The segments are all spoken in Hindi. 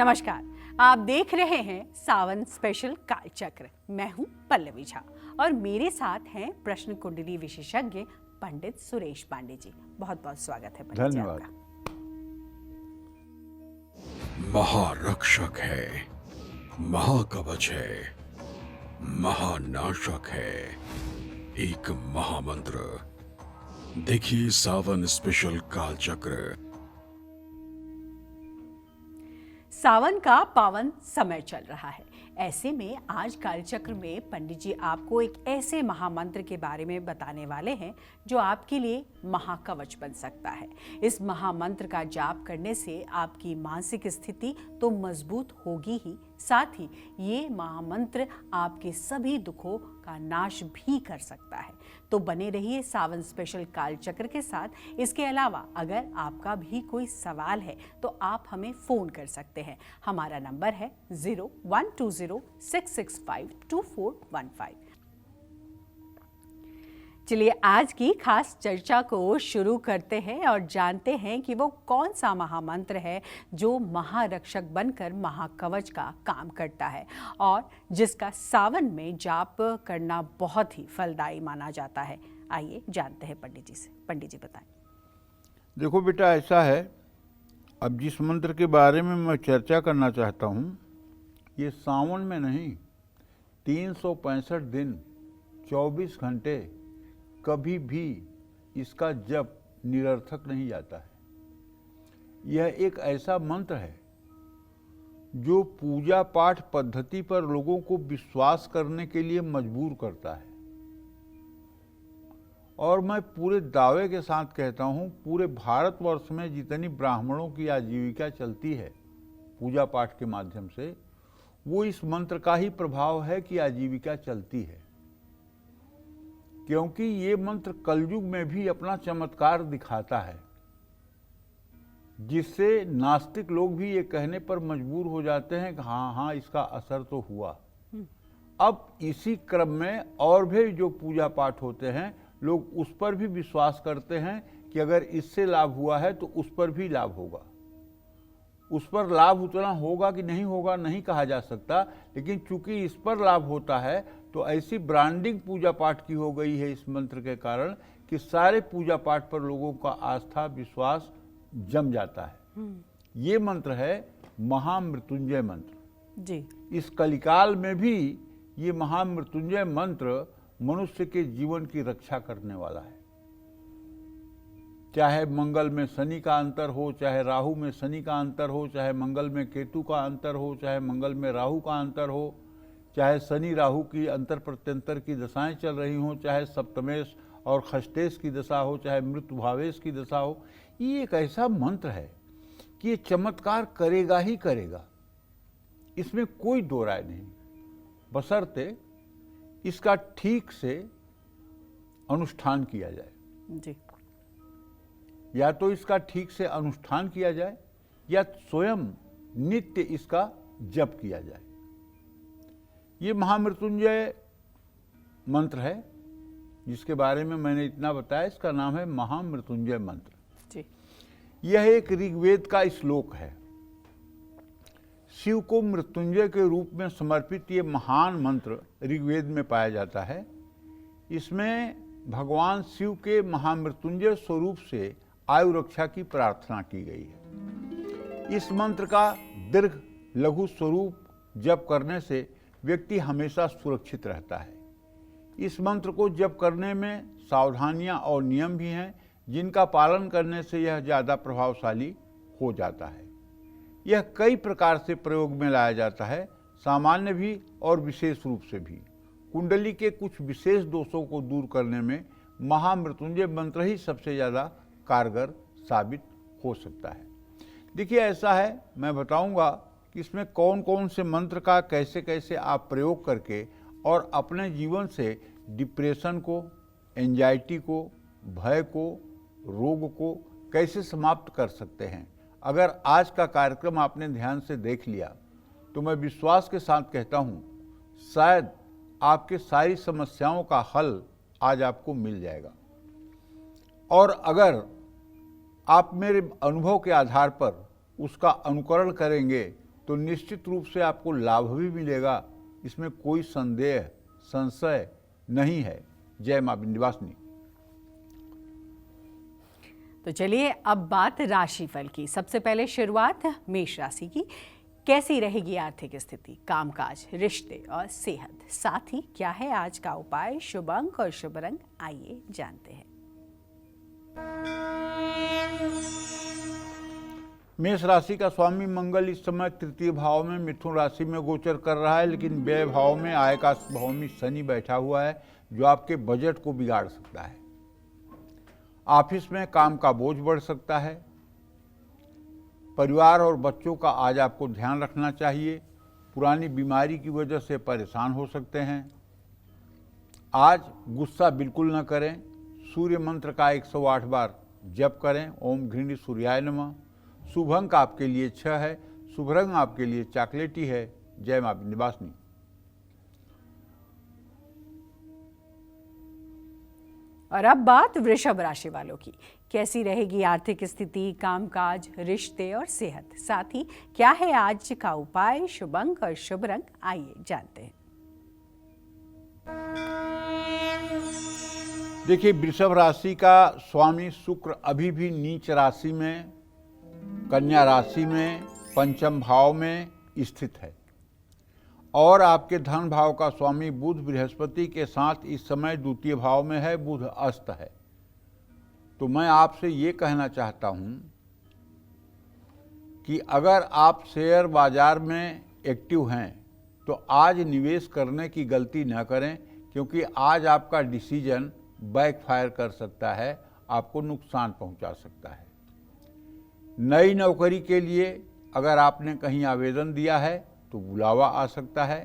नमस्कार, आप देख रहे हैं सावन स्पेशल कालचक्र। मैं हूं पल्लवी झा और मेरे साथ हैं प्रश्न कुंडली विशेषज्ञ पंडित सुरेश पांडे जी। बहुत बहुत स्वागत है पंडित जी धन्यवाद। आपका। महारक्षक है, महाकवच है, महानाशक है, एक महामंत्र। देखिए सावन स्पेशल कालचक्र। सावन का पावन समय चल रहा है। ऐसे में आज कालचक्र में पंडित जी आपको एक ऐसे महामंत्र के बारे में बताने वाले हैं जो आपके लिए महाकवच बन सकता है। इस महामंत्र का जाप करने से आपकी मानसिक स्थिति तो मजबूत होगी ही, साथ ही ये महामंत्र आपके सभी दुखों का नाश भी कर सकता है। तो बने रहिए सावन स्पेशल कालचक्र के साथ। इसके अलावा अगर आपका भी कोई सवाल है तो आप हमें फ़ोन कर सकते हैं। हमारा नंबर है 0120-665-2415। चलिए आज की खास चर्चा को शुरू करते हैं और जानते हैं कि वो कौन सा महामंत्र है जो महारक्षक बनकर महाकवच का काम करता है और जिसका सावन में जाप करना बहुत ही फलदायी माना जाता है। आइए जानते हैं पंडित जी से। पंडित जी बताएं। देखो बेटा, ऐसा है, अब जिस मंत्र के बारे में मैं चर्चा करना चाहता हूँ, ये सावन में नहीं, 365 दिन 24 घंटे कभी भी इसका जप निरर्थक नहीं जाता है। यह एक ऐसा मंत्र है जो पूजा पाठ पद्धति पर लोगों को विश्वास करने के लिए मजबूर करता है। और मैं पूरे दावे के साथ कहता हूँ, पूरे भारतवर्ष में जितनी ब्राह्मणों की आजीविका चलती है पूजा पाठ के माध्यम से, वो इस मंत्र का ही प्रभाव है कि आजीविका चलती है। क्योंकि ये मंत्र कलयुग में भी अपना चमत्कार दिखाता है, जिससे नास्तिक लोग भी ये कहने पर मजबूर हो जाते हैं कि हाँ इसका असर तो हुआ। अब इसी क्रम में और भी जो पूजा पाठ होते हैं, लोग उस पर भी विश्वास करते हैं कि अगर इससे लाभ हुआ है तो उस पर भी लाभ होगा। उस पर लाभ उतना होगा कि नहीं होगा नहीं कहा जा सकता, लेकिन चूंकि इस पर लाभ होता है तो ऐसी ब्रांडिंग पूजा पाठ की हो गई है इस मंत्र के कारण कि सारे पूजा पाठ पर लोगों का आस्था विश्वास जम जाता है। ये मंत्र है महामृत्युंजय मंत्र जी। इस कलिकाल में भी ये महामृत्युंजय मंत्र मनुष्य के जीवन की रक्षा करने वाला है। चाहे मंगल में शनि का अंतर हो, चाहे राहु में शनि का अंतर हो, चाहे मंगल में केतु का अंतर हो, चाहे मंगल में राहु का अंतर हो, चाहे शनि राहु की अंतर प्रत्यंतर की दशाएं चल रही हों, चाहे सप्तमेश और षष्ठेश की दशा हो, चाहे मृत्यु भावेश की दशा हो, ये एक ऐसा मंत्र है कि ये चमत्कार करेगा ही करेगा। इसमें कोई दो राय नहीं, बशर्ते इसका ठीक से अनुष्ठान किया जाए। जी। या तो इसका ठीक से अनुष्ठान किया जाए या स्वयं नित्य इसका जप किया जाए। ये महामृत्युंजय मंत्र है जिसके बारे में मैंने इतना बताया। इसका नाम है महामृत्युंजय मंत्र जी। यह एक ऋग्वेद का श्लोक है। शिव को मृत्युंजय के रूप में समर्पित ये महान मंत्र ऋग्वेद में पाया जाता है। इसमें भगवान शिव के महामृत्युंजय स्वरूप से आयु रक्षा की प्रार्थना की गई है। इस मंत्र का दीर्घ लघु स्वरूप जप करने से व्यक्ति हमेशा सुरक्षित रहता है। इस मंत्र को जप करने में सावधानियां और नियम भी हैं, जिनका पालन करने से यह ज़्यादा प्रभावशाली हो जाता है। यह कई प्रकार से प्रयोग में लाया जाता है, सामान्य भी और विशेष रूप से भी। कुंडली के कुछ विशेष दोषों को दूर करने में महामृत्युंजय मंत्र ही सबसे ज़्यादा कारगर साबित हो सकता है। देखिए, ऐसा है, मैं बताऊंगा कि इसमें कौन कौन से मंत्र का कैसे कैसे आप प्रयोग करके और अपने जीवन से डिप्रेशन को, एंजाइटी को, भय को, रोग को कैसे समाप्त कर सकते हैं। अगर आज का कार्यक्रम आपने ध्यान से देख लिया तो मैं विश्वास के साथ कहता हूँ, शायद आपके सारी समस्याओं का हल आज आपको मिल जाएगा। और अगर आप मेरे अनुभव के आधार पर उसका अनुकरण करेंगे तो निश्चित रूप से आपको लाभ भी मिलेगा, इसमें कोई संशय नहीं है। जय मां विंध्यवासिनी। तो चलिए अब बात राशिफल की। सबसे पहले शुरुआत मेष राशि की। कैसी रहेगी आर्थिक स्थिति, कामकाज, रिश्ते और सेहत, साथ ही क्या है आज का उपाय, शुभ अंक और शुभ रंग, आइए जानते हैं। मेष राशि का स्वामी मंगल इस समय तृतीय भाव में मिथुन राशि में गोचर कर रहा है, लेकिन व्यय भाव में आय का भाव शनि बैठा हुआ है, जो आपके बजट को बिगाड़ सकता है। ऑफिस में काम का बोझ बढ़ सकता है। परिवार और बच्चों का आज आपको ध्यान रखना चाहिए। पुरानी बीमारी की वजह से परेशान हो सकते हैं। आज गुस्सा बिल्कुल न करें। सूर्य मंत्र का 108 बार जप करें। ओम घृणी सूर्याय नमः। शुभ अंक आपके लिए 6 है। शुभ रंग आपके लिए चॉकलेटी है। जय मां विंध्यवासिनी। और अब बात वृषभ राशि वालों की। कैसी रहेगी आर्थिक स्थिति, कामकाज, रिश्ते और सेहत, साथ ही क्या है आज का उपाय, शुभ अंक और शुभ रंग, आइए जानते हैं। देखिए, वृषभ राशि का स्वामी शुक्र अभी भी नीच राशि में, कन्या राशि में, पंचम भाव में स्थित है और आपके धन भाव का स्वामी बुध बृहस्पति के साथ इस समय द्वितीय भाव में है। बुध अस्त है। तो मैं आपसे ये कहना चाहता हूँ कि अगर आप शेयर बाजार में एक्टिव हैं तो आज निवेश करने की गलती न करें, क्योंकि आज आपका डिसीजन बैकफायर कर सकता है, आपको नुकसान पहुंचा सकता है। नई नौकरी के लिए अगर आपने कहीं आवेदन दिया है तो बुलावा आ सकता है।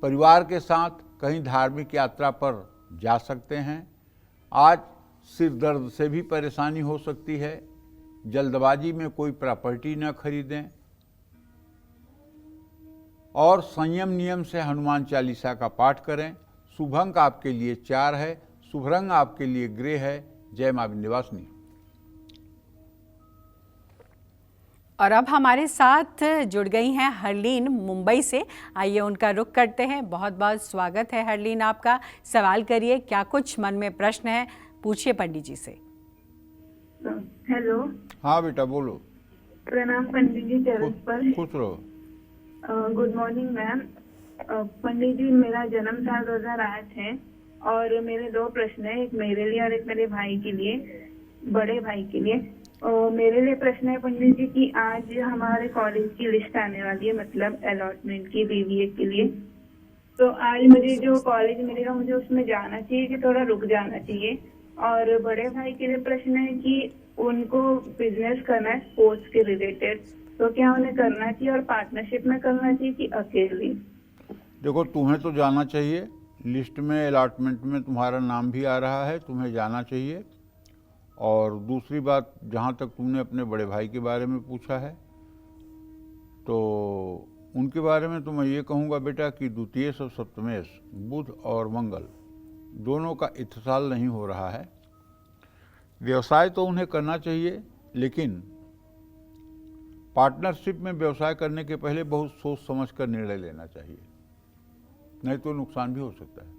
परिवार के साथ कहीं धार्मिक यात्रा पर जा सकते हैं। आज सिर दर्द से भी परेशानी हो सकती है। जल्दबाजी में कोई प्रॉपर्टी न खरीदें और संयम नियम से हनुमान चालीसा का पाठ करें। शुभ अंक आपके लिए 4 है। शुभ रंग आपके लिए ग्रे है। जय मां विंध्यवासिनी। और अब हमारे साथ जुड़ गई हैं हरलीन मुंबई से। आइए उनका रुख करते हैं। बहुत बहुत स्वागत है हरलीन आपका। सवाल करिए, क्या कुछ मन में प्रश्न है, पूछिए पंडित जी से। हेलो। हाँ बेटा बोलो। प्रणाम पंडित जी, चरण पर। खुश रहो। Good morning ma'am. Pandit ji, मेरा जन्म साल 2008 है और मेरे 2 प्रश्न है, एक मेरे लिए और एक मेरे भाई के लिए, बड़े भाई के लिए। मेरे लिए प्रश्न है पंडित जी कि आज हमारे कॉलेज की लिस्ट आने वाली है, मतलब अलॉटमेंट की बीबीए के लिए। तो आज मुझे जो कॉलेज मिलेगा मुझे उसमें जाना चाहिए कि थोड़ा रुक जाना चाहिए? और बड़े भाई के लिए प्रश्न है कि उनको बिजनेस करना है स्पोर्ट्स के रिलेटेड, तो क्या उन्हें करना चाहिए और पार्टनरशिप में करना चाहिए कि अकेले? देखो, तुम्हें तो जाना चाहिए। लिस्ट में अलॉटमेंट में तुम्हारा नाम भी आ रहा है, तुम्हें जाना चाहिए। और दूसरी बात, जहाँ तक तुमने अपने बड़े भाई के बारे में पूछा है तो उनके बारे में तो मैं ये कहूँगा बेटा कि द्वितीय सप्तमेश बुध और मंगल दोनों का इत्तेसाल नहीं हो रहा है। व्यवसाय तो उन्हें करना चाहिए, लेकिन पार्टनरशिप में व्यवसाय करने के पहले बहुत सोच समझ कर निर्णय लेना चाहिए, नहीं तो नुकसान भी हो सकता है।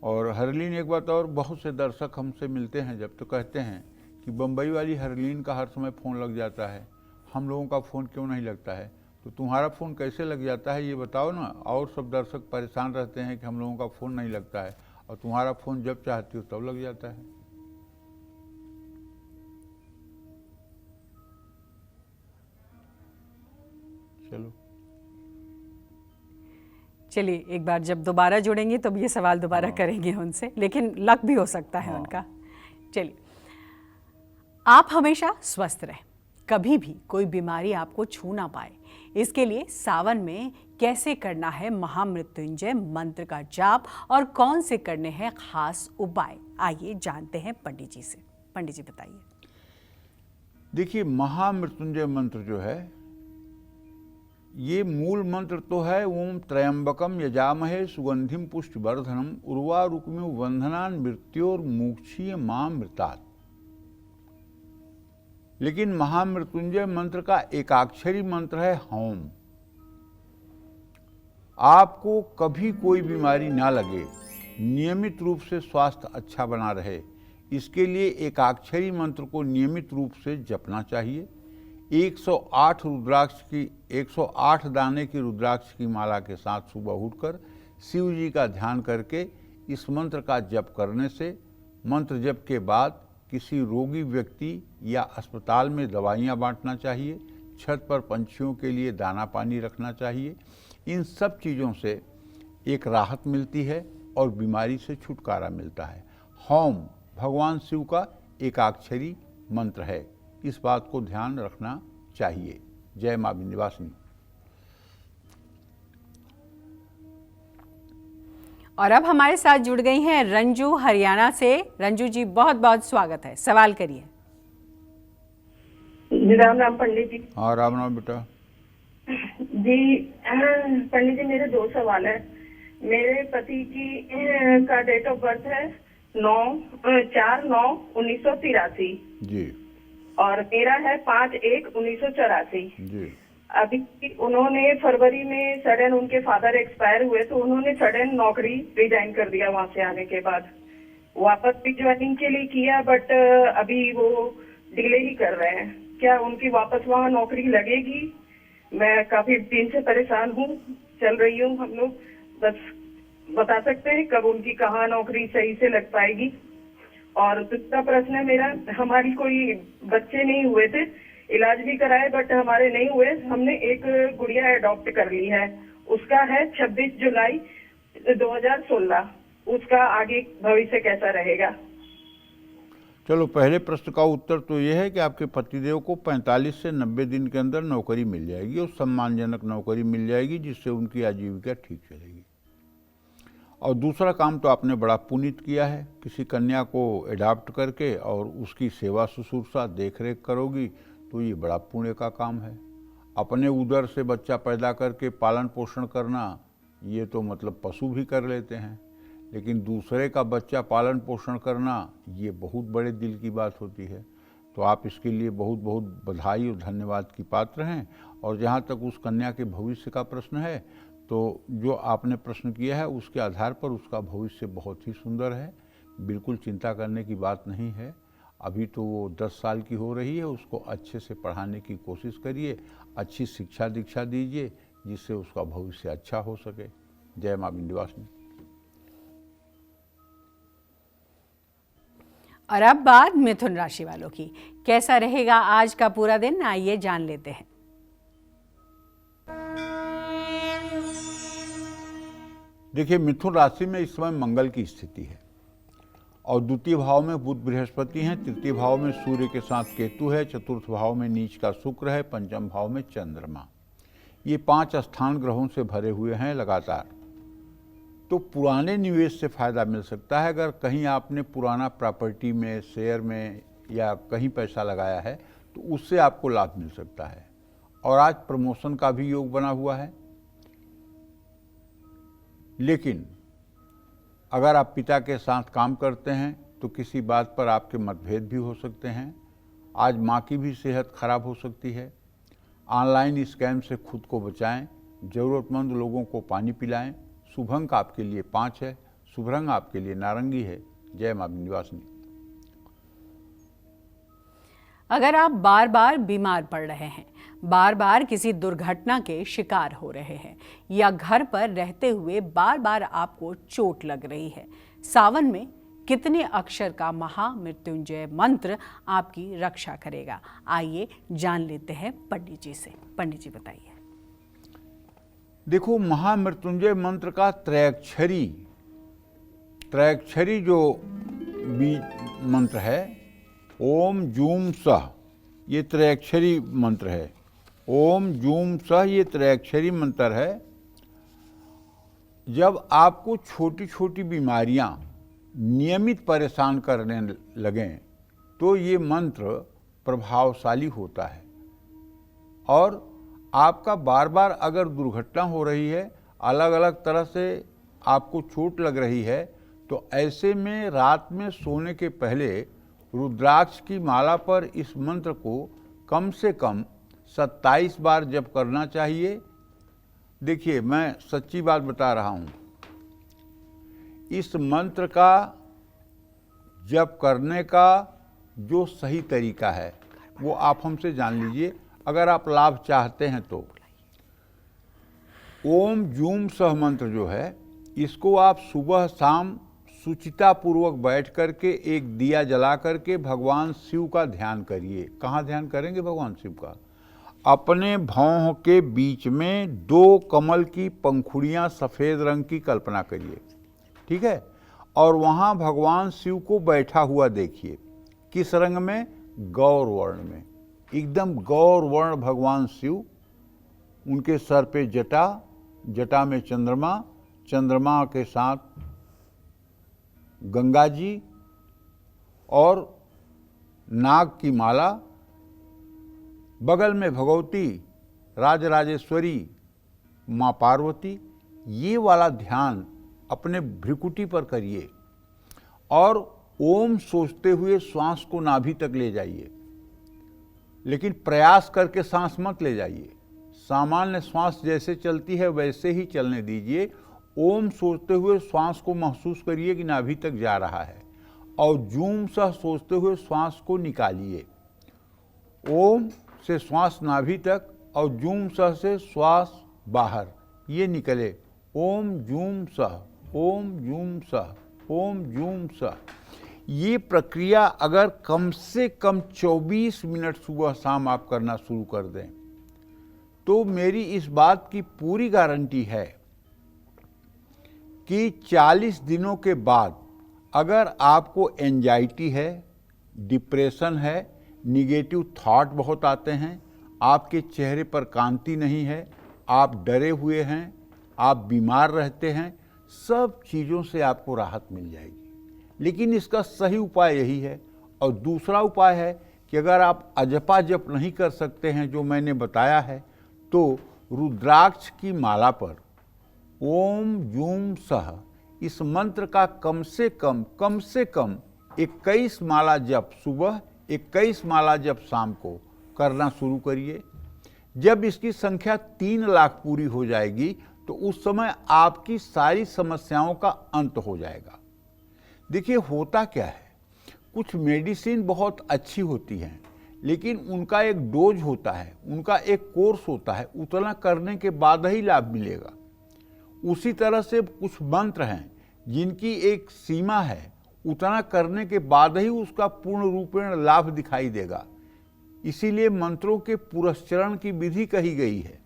और हरलीन, एक बात और, बहुत से दर्शक हमसे मिलते हैं जब तो कहते हैं कि बम्बई वाली हरलीन का हर समय फ़ोन लग जाता है, हम लोगों का फ़ोन क्यों नहीं लगता है? तो तुम्हारा फ़ोन कैसे लग जाता है ये बताओ ना। और सब दर्शक परेशान रहते हैं कि हम लोगों का फ़ोन नहीं लगता है, और तुम्हारा फ़ोन जब चाहती हो तब लग जाता है। चलो, चलिए एक बार जब दोबारा जुड़ेंगे तो ये सवाल दोबारा करेंगे उनसे, लेकिन लक भी हो सकता है उनका। चलिए, आप हमेशा स्वस्थ रहें, कभी भी कोई बीमारी आपको छू ना पाए, इसके लिए सावन में कैसे करना है महामृत्युंजय मंत्र का जाप और कौन से करने हैं खास उपाय, आइए जानते हैं पंडित जी से। पंडित जी बताइए। देखिए, महामृत्युंजय मंत्र जो है ये मूल मंत्र तो है ओम त्र्यंबकम यजामहे सुगंधिम पुष्टिवर्धनम उर्वारुकमिव वंदनान मृत्योर्मुक्षीय मामृतात्। लेकिन महामृत्युंजय मंत्र का एकाक्षरी मंत्र है होम। आपको कभी कोई बीमारी ना लगे, नियमित रूप से स्वास्थ्य अच्छा बना रहे, इसके लिए एकाक्षरी मंत्र को नियमित रूप से जपना चाहिए। 108 दाने की रुद्राक्ष की माला के साथ सुबह उठकर शिव जी का ध्यान करके इस मंत्र का जप करने से मंत्र जप के बाद किसी रोगी व्यक्ति या अस्पताल में दवाइयाँ बांटना चाहिए, छत पर पंछियों के लिए दाना पानी रखना चाहिए। इन सब चीज़ों से एक राहत मिलती है और बीमारी से छुटकारा मिलता है। होम भगवान शिव का एकाक्षरी मंत्र है, इस बात को ध्यान रखना चाहिए। जय मां विंध्यवासिनी। और अब हमारे साथ जुड़ गई हैं रंजू हरियाणा से। रंजू जी, बहुत बहुत स्वागत है, सवाल करिए। राम राम पंडित जी। हाँ राम राम बेटा। जी पंडित जी, मेरे 2 सवाल है। मेरे पति की का डेट ऑफ बर्थ है 4/9/1983 जी और मेरा है 5/1/1984 जी। अभी उन्होंने फरवरी में सडन, उनके फादर एक्सपायर हुए तो उन्होंने सडन नौकरी रिजाइन कर दिया। वहां से आने के बाद वापस भी ज्वाइनिंग के लिए किया, बट अभी वो डिले ही कर रहे हैं। क्या उनकी वापस वहाँ नौकरी लगेगी? मैं काफी दिन से परेशान हूँ, चल रही हूँ। हम लोग बस बता सकते हैं कब उनकी कहाँ नौकरी सही से लग पाएगी? और दूसरा प्रश्न है मेरा, हमारी कोई बच्चे नहीं हुए थे, इलाज भी कराए बट हमारे नहीं हुए। हमने एक गुड़िया अडॉप्ट कर ली है, उसका है 26 जुलाई 2016। उसका आगे भविष्य कैसा रहेगा? चलो, पहले प्रश्न का उत्तर तो ये है कि आपके पतिदेव को 45 से 90 दिन के अंदर नौकरी मिल जाएगी और सम्मानजनक नौकरी मिल जाएगी, जिससे उनकी आजीविका ठीक चलेगी। और दूसरा काम तो आपने बड़ा पुनीत किया है, किसी कन्या को एडॉप्ट करके और उसकी सेवा शुश्रूषा देख रेख करोगी, तो ये बड़ा पुण्य का काम है। अपने उदर से बच्चा पैदा करके पालन पोषण करना, ये तो मतलब पशु भी कर लेते हैं, लेकिन दूसरे का बच्चा पालन पोषण करना, ये बहुत बड़े दिल की बात होती है। तो आप इसके लिए बहुत बहुत बधाई और धन्यवाद की पात्र हैं। और जहाँ तक उस कन्या के भविष्य का प्रश्न है, तो जो आपने प्रश्न किया है उसके आधार पर उसका भविष्य बहुत ही सुंदर है, बिल्कुल चिंता करने की बात नहीं है। अभी तो वो 10 साल की हो रही है, उसको अच्छे से पढ़ाने की कोशिश करिए, अच्छी शिक्षा दीक्षा दीजिए, जिससे उसका भविष्य अच्छा हो सके। जय मां विंध्यवासिनी। और अब बात मिथुन राशि वालों की, कैसा रहेगा आज का पूरा दिन, आइए जान लेते हैं। देखिए, मिथुन राशि में इस समय मंगल की स्थिति है और द्वितीय भाव में बुध बृहस्पति हैं, तृतीय भाव में सूर्य के साथ केतु है, चतुर्थ भाव में नीच का शुक्र है, पंचम भाव में चंद्रमा। ये 5 स्थान ग्रहों से भरे हुए हैं लगातार। तो पुराने निवेश से फायदा मिल सकता है। अगर कहीं आपने पुराना प्रॉपर्टी में, शेयर में या कहीं पैसा लगाया है, तो उससे आपको लाभ मिल सकता है। और आज प्रमोशन का भी योग बना हुआ है। लेकिन अगर आप पिता के साथ काम करते हैं तो किसी बात पर आपके मतभेद भी हो सकते हैं। आज माँ की भी सेहत खराब हो सकती है। ऑनलाइन स्कैम से खुद को बचाएं, ज़रूरतमंद लोगों को पानी पिलाएं। शुभ अंक आपके लिए 5 है, शुभ रंग आपके लिए नारंगी है। जय मां विंध्यवासिनी। अगर आप बार बार बीमार पड़ रहे हैं, बार बार किसी दुर्घटना के शिकार हो रहे हैं, या घर पर रहते हुए बार बार आपको चोट लग रही है, सावन में कितने अक्षर का महामृत्युंजय मंत्र आपकी रक्षा करेगा? आइए जान लेते हैं पंडित जी से। पंडित जी बताइए। देखो, महामृत्युंजय मंत्र का त्रैक्षरी जो बीज मंत्र है, ओम जूम सह, ये त्रैक्षरी मंत्र है। ओम जूम सह ये त्रैक्षरी मंत्र है। जब आपको छोटी छोटी बीमारियां नियमित परेशान करने लगें, तो ये मंत्र प्रभावशाली होता है। और आपका बार बार अगर दुर्घटना हो रही है, अलग अलग तरह से आपको चोट लग रही है, तो ऐसे में रात में सोने के पहले रुद्राक्ष की माला पर इस मंत्र को कम से कम 27 बार जप करना चाहिए। देखिए, मैं सच्ची बात बता रहा हूँ, इस मंत्र का जप करने का जो सही तरीका है वो आप हमसे जान लीजिए, अगर आप लाभ चाहते हैं तो। ओम जूम सह मंत्र जो है, इसको आप सुबह शाम सुचिता पूर्वक बैठ करके एक दिया जला करके भगवान शिव का ध्यान करिए। कहाँ ध्यान करेंगे भगवान शिव का? अपने भौं के बीच में 2 कमल की पंखुड़ियाँ सफ़ेद रंग की कल्पना करिए, ठीक है? और वहाँ भगवान शिव को बैठा हुआ देखिए। किस रंग में? गौर वर्ण में, एकदम गौर वर्ण भगवान शिव। उनके सर पे जटा, जटा में चंद्रमा, चंद्रमा के साथ गंगा जी, और नाग की माला, बगल में भगवती राजराजेश्वरी माँ पार्वती। ये वाला ध्यान अपने भ्रिकुटी पर करिए और ओम सोचते हुए श्वास को नाभि तक ले जाइए, लेकिन प्रयास करके सांस मत ले जाइए। सामान्य श्वास जैसे चलती है वैसे ही चलने दीजिए। ओम सोचते हुए श्वास को महसूस करिए कि नाभि तक जा रहा है, और जूम सह सोचते हुए श्वास को निकालिए। ओम से श्वास नाभि तक और जूम सह से श्वास बाहर, ये निकले। ओम जूम सह, ओम जूम सह, ओम जूम सह। ये प्रक्रिया अगर कम से कम 24 मिनट सुबह शाम आप करना शुरू कर दें तो मेरी इस बात की पूरी गारंटी है कि 40 दिनों के बाद अगर आपको एंजाइटी है, डिप्रेशन है, निगेटिव थॉट बहुत आते हैं, आपके चेहरे पर कांति नहीं है, आप डरे हुए हैं, आप बीमार रहते हैं, सब चीज़ों से आपको राहत मिल जाएगी। लेकिन इसका सही उपाय यही है। और दूसरा उपाय है कि अगर आप अजपा जप नहीं कर सकते हैं जो मैंने बताया है, तो रुद्राक्ष की माला पर ओम जूम सह इस मंत्र का कम से कम 21 माला जप सुबह, 21 माला जप शाम को करना शुरू करिए। जब इसकी संख्या 3 लाख पूरी हो जाएगी तो उस समय आपकी सारी समस्याओं का अंत हो जाएगा। देखिए, होता क्या है, कुछ मेडिसिन बहुत अच्छी होती हैं, लेकिन उनका एक डोज होता है, उनका एक कोर्स होता है, उतना करने के बाद ही लाभ मिलेगा। उसी तरह से कुछ मंत्र हैं जिनकी एक सीमा है, उतना करने के बाद ही उसका पूर्ण रूपेण लाभ दिखाई देगा। इसीलिए मंत्रों के पुरस्चरण की विधि कही गई है।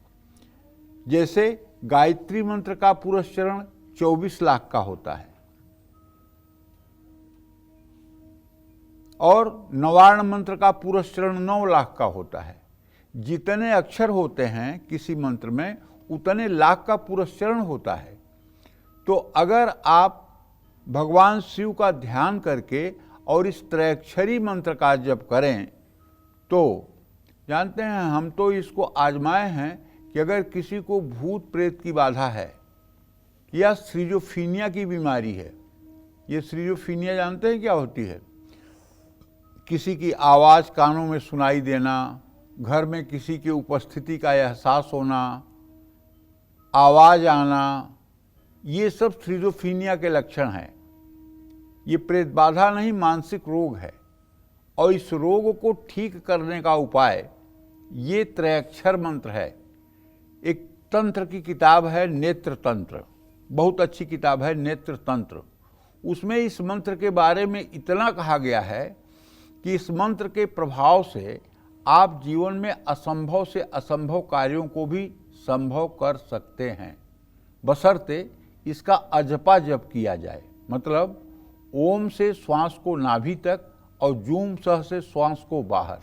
जैसे गायत्री मंत्र का पुरस्चरण 24 लाख का होता है, और नवार्ण मंत्र का पुरस्चरण 9 लाख का होता है। जितने अक्षर होते हैं किसी मंत्र में, उतने लाख का पुरस्चरण होता है। तो अगर आप भगवान शिव का ध्यान करके और इस त्रैक्षरी मंत्र का जप करें तो जानते हैं, हम तो इसको आजमाए हैं कि अगर किसी को भूत प्रेत की बाधा है या श्रीजोफीनिया की बीमारी है, ये श्रीजोफीनिया जानते हैं क्या होती है? किसी की आवाज़ कानों में सुनाई देना, घर में किसी की उपस्थिति का एहसास होना, आवाज़ आना, ये सब श्रीजोफीनिया के लक्षण हैं। ये प्रेत बाधा नहीं, मानसिक रोग है। और इस रोग को ठीक करने का उपाय ये त्रैक्षर मंत्र है। एक तंत्र की किताब है नेत्र तंत्र, बहुत अच्छी किताब है नेत्र तंत्र। उसमें इस मंत्र के बारे में इतना कहा गया है कि इस मंत्र के प्रभाव से आप जीवन में असंभव से असंभव कार्यों को भी संभव कर सकते हैं, बशर्ते इसका अजपा जप किया जाए। मतलब ओम से श्वास को नाभि तक और जूम सह से श्वास को बाहर।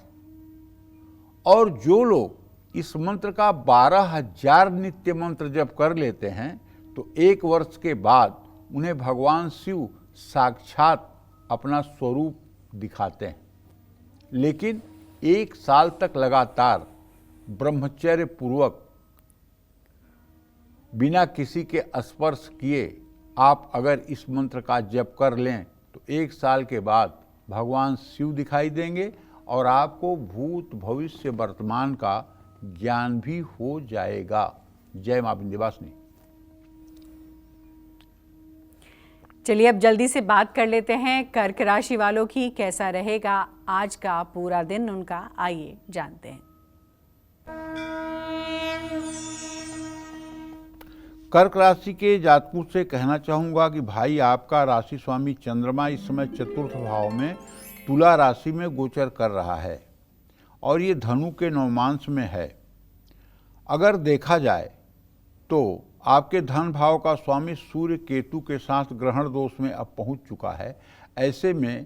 और जो लोग इस मंत्र का 12,000 नित्य मंत्र जप कर लेते हैं तो 1 वर्ष के बाद उन्हें भगवान शिव साक्षात अपना स्वरूप दिखाते हैं। लेकिन 1 साल तक लगातार ब्रह्मचर्य पूर्वक बिना किसी के स्पर्श किए आप अगर इस मंत्र का जप कर लें तो 1 साल के बाद भगवान शिव दिखाई देंगे और आपको भूत भविष्य वर्तमान का ज्ञान भी हो जाएगा। जय मां विंध्यवासिनी। चलिए अब जल्दी से बात कर लेते हैं कर्क राशि वालों की, कैसा रहेगा आज का पूरा दिन उनका, आइए जानते हैं। कर्क राशि के जातकों से कहना चाहूंगा कि भाई आपका राशि स्वामी चंद्रमा इस समय चतुर्थ भाव में तुला राशि में गोचर कर रहा है और ये धनु के नवमांश में है। अगर देखा जाए तो आपके धन भाव का स्वामी सूर्य केतु के साथ ग्रहण दोष में अब पहुंच चुका है। ऐसे में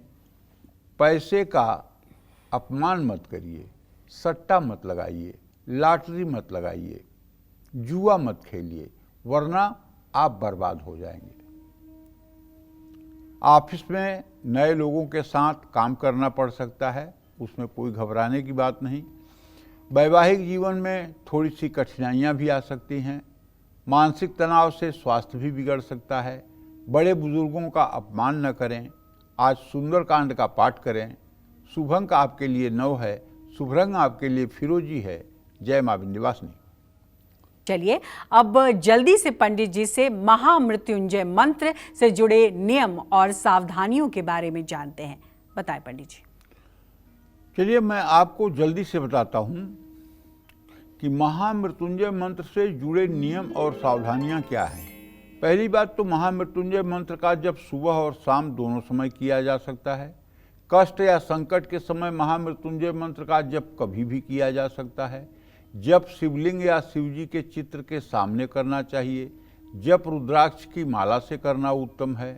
पैसे का अपमान मत करिए, सट्टा मत लगाइए, लॉटरी मत लगाइए, जुआ मत खेलिए, वरना आप बर्बाद हो जाएंगे। ऑफिस में नए लोगों के साथ काम करना पड़ सकता है, उसमें कोई घबराने की बात नहीं। वैवाहिक जीवन में थोड़ी सी कठिनाइयां भी आ सकती हैं। मानसिक तनाव से स्वास्थ्य भी बिगड़ सकता है। बड़े बुजुर्गों का अपमान न करें। आज सुंदरकांड का पाठ करें। शुभ अंक आपके लिए 9 है। शुभ रंग आपके लिए फिरोजी है। जय मां विंध्यवासिनी। चलिए अब जल्दी से पंडित जी से महामृत्युंजय मंत्र से जुड़े नियम और सावधानियों के बारे में जानते हैं। बताएं पंडित जी। चलिए मैं आपको जल्दी से बताता हूं कि महामृत्युंजय मंत्र से जुड़े नियम और सावधानियां क्या हैं। पहली बात तो महामृत्युंजय मंत्र का जब सुबह और शाम दोनों समय किया जा सकता है। कष्ट या संकट के समय महामृत्युंजय मंत्र का जप कभी भी किया जा सकता है। जप शिवलिंग या शिवजी के चित्र के सामने करना चाहिए। जप रुद्राक्ष की माला से करना उत्तम है।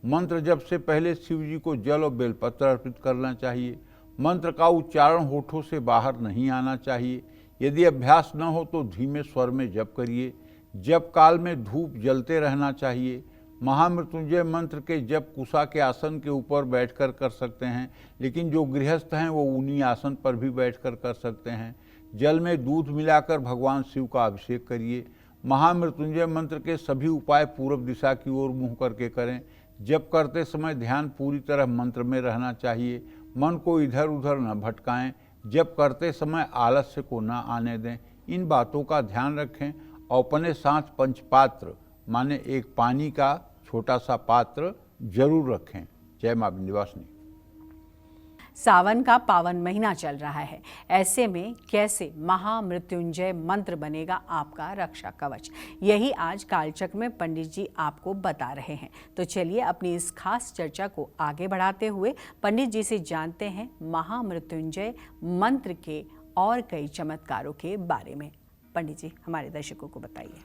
मंत्र जप से पहले शिवजी को जल और बेलपत्र अर्पित करना चाहिए। मंत्र का उच्चारण होठों से बाहर नहीं आना चाहिए। यदि अभ्यास न हो तो धीमे स्वर में जप करिए। जप काल में धूप जलते रहना चाहिए। महामृत्युंजय मंत्र के जप कुशा के आसन के ऊपर बैठकर कर सकते हैं, लेकिन जो गृहस्थ हैं वो उन्हीं आसन पर भी बैठकर कर सकते हैं। जल में दूध मिलाकर भगवान शिव का अभिषेक करिए। महामृत्युंजय मंत्र के सभी उपाय पूर्व दिशा की ओर मुँह करके करें। जप करते समय ध्यान पूरी तरह मंत्र में रहना चाहिए। मन को इधर उधर न भटकाएं। जप करते समय आलस्य को न आने दें। इन बातों का ध्यान रखें और अपने साथ पंचपात्र माने एक पानी का छोटा सा पात्र जरूर रखें। जय मां विंध्यवासिनी। सावन का पावन महीना चल रहा है, ऐसे में कैसे महामृत्युंजय मंत्र बनेगा आपका रक्षा कवच, यही आज कालचक्र में पंडित जी आपको बता रहे हैं। तो चलिए अपनी इस खास चर्चा को आगे बढ़ाते हुए पंडित जी से जानते हैं महामृत्युंजय मंत्र के और कई चमत्कारों के बारे में। पंडित जी हमारे दर्शकों को बताइए।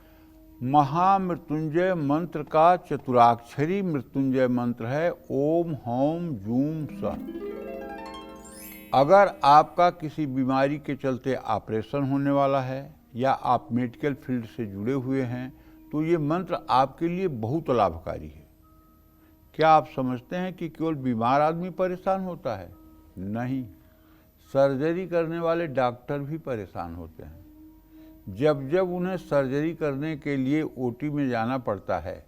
महामृत्युंजय मंत्र का चतुराक्षरी मृत्युंजय मंत्र है ओम हौम जूम सः। अगर आपका किसी बीमारी के चलते ऑपरेशन होने वाला है या आप मेडिकल फील्ड से जुड़े हुए हैं तो ये मंत्र आपके लिए बहुत लाभकारी है। क्या आप समझते हैं कि केवल बीमार आदमी परेशान होता है? नहीं, सर्जरी करने वाले डॉक्टर भी परेशान होते हैं। जब जब उन्हें सर्जरी करने के लिए ओटी में जाना पड़ता है,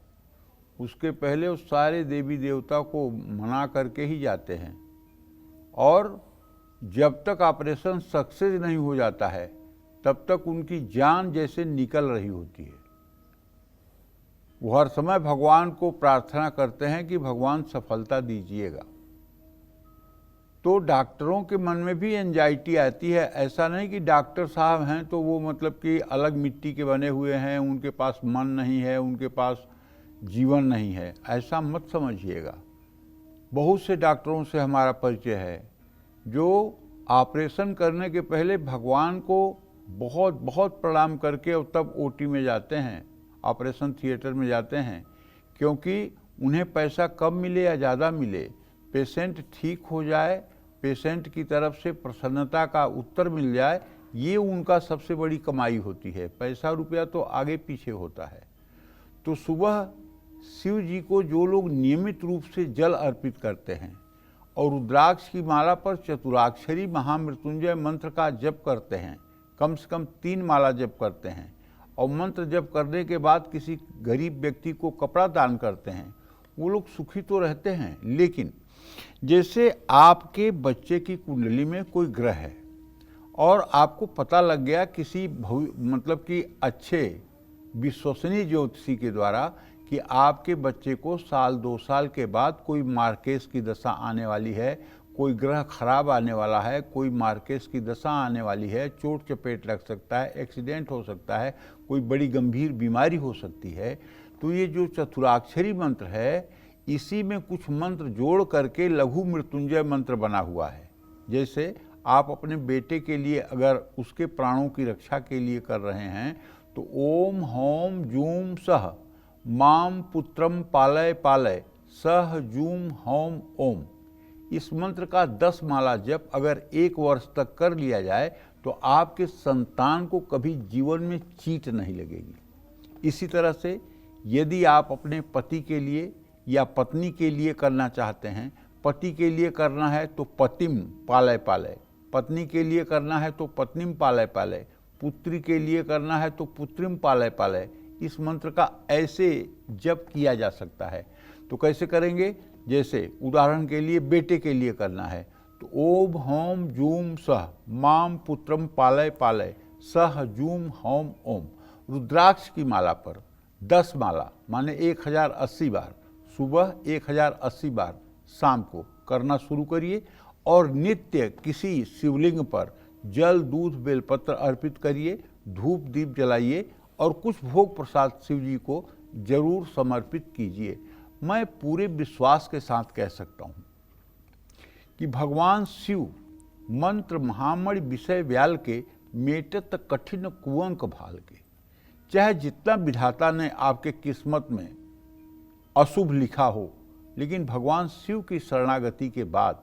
उसके पहले उस सारे देवी देवता को मना करके ही जाते हैं और जब तक ऑपरेशन सक्सेस नहीं हो जाता है तब तक उनकी जान जैसे निकल रही होती है। वो हर समय भगवान को प्रार्थना करते हैं कि भगवान सफलता दीजिएगा। तो डॉक्टरों के मन में भी एंजाइटी आती है। ऐसा नहीं कि डॉक्टर साहब हैं तो वो मतलब कि अलग मिट्टी के बने हुए हैं, उनके पास मन नहीं है, उनके पास जीवन नहीं है, ऐसा मत समझिएगा। बहुत से डॉक्टरों से हमारा परिचय है जो ऑपरेशन करने के पहले भगवान को बहुत बहुत प्रणाम करके और तब ओटी में जाते हैं, ऑपरेशन थिएटर में जाते हैं, क्योंकि उन्हें पैसा कम मिले या ज़्यादा मिले, पेशेंट ठीक हो जाए, पेशेंट की तरफ से प्रसन्नता का उत्तर मिल जाए, ये उनका सबसे बड़ी कमाई होती है। पैसा रुपया तो आगे पीछे होता है। तो सुबह शिव जी को जो लोग नियमित रूप से जल अर्पित करते हैं और रुद्राक्ष की माला पर चतुराक्षरी महामृत्युंजय मंत्र का जप करते हैं, कम से कम 3 माला जप करते हैं और मंत्र जप करने के बाद किसी गरीब व्यक्ति को कपड़ा दान करते हैं, वो लोग सुखी तो रहते हैं, लेकिन जैसे आपके बच्चे की कुंडली में कोई ग्रह है और आपको पता लग गया किसी मतलब कि अच्छे विश्वसनीय ज्योतिषी के द्वारा कि आपके बच्चे को साल 2 साल के बाद कोई मार्केस की दशा आने वाली है, कोई ग्रह खराब आने वाला है, कोई मार्केस की दशा आने वाली है, चोट चपेट लग सकता है, एक्सीडेंट हो सकता है, कोई बड़ी गंभीर बीमारी हो सकती है, तो ये जो चतुराक्षरी मंत्र है इसी में कुछ मंत्र जोड़ करके लघु मृत्युंजय मंत्र बना हुआ है। जैसे आप अपने बेटे के लिए अगर उसके प्राणों की रक्षा के लिए कर रहे हैं तो ओम होम जूम सह माम पुत्रम पालय पालय सह जूम होम ओम, इस मंत्र का 10 माला जप अगर 1 वर्ष तक कर लिया जाए तो आपके संतान को कभी जीवन में चीट नहीं लगेगी। इसी तरह से यदि आप अपने पति के लिए या पत्नी के लिए करना चाहते हैं, पति के लिए करना है तो पतिम पालय पालय, पत्नी के लिए करना है तो पत्निम पालय पालय, पुत्री के लिए करना है तो पुत्रिम पालय पालय, इस मंत्र का ऐसे जप किया जा सकता है। तो कैसे करेंगे? जैसे उदाहरण के लिए बेटे के लिए करना है तो ओम होम जूम सह माम पुत्रम पालय पालय सह जूम होम ओम, रुद्राक्ष की माला पर 10 माला माने 1080 बार, सुबह 1080 बार, शाम को करना शुरू करिए और नित्य किसी शिवलिंग पर जल दूध बेलपत्र अर्पित करिए, धूप दीप जलाइए और कुछ भोग प्रसाद शिव जी को जरूर समर्पित कीजिए। मैं पूरे विश्वास के साथ कह सकता हूँ कि भगवान शिव मंत्र महामणि विषय व्याल के मेटत कठिन कुअंक भाल के, चाहे जितना विधाता ने आपके किस्मत में अशुभ लिखा हो, लेकिन भगवान शिव की शरणागति के बाद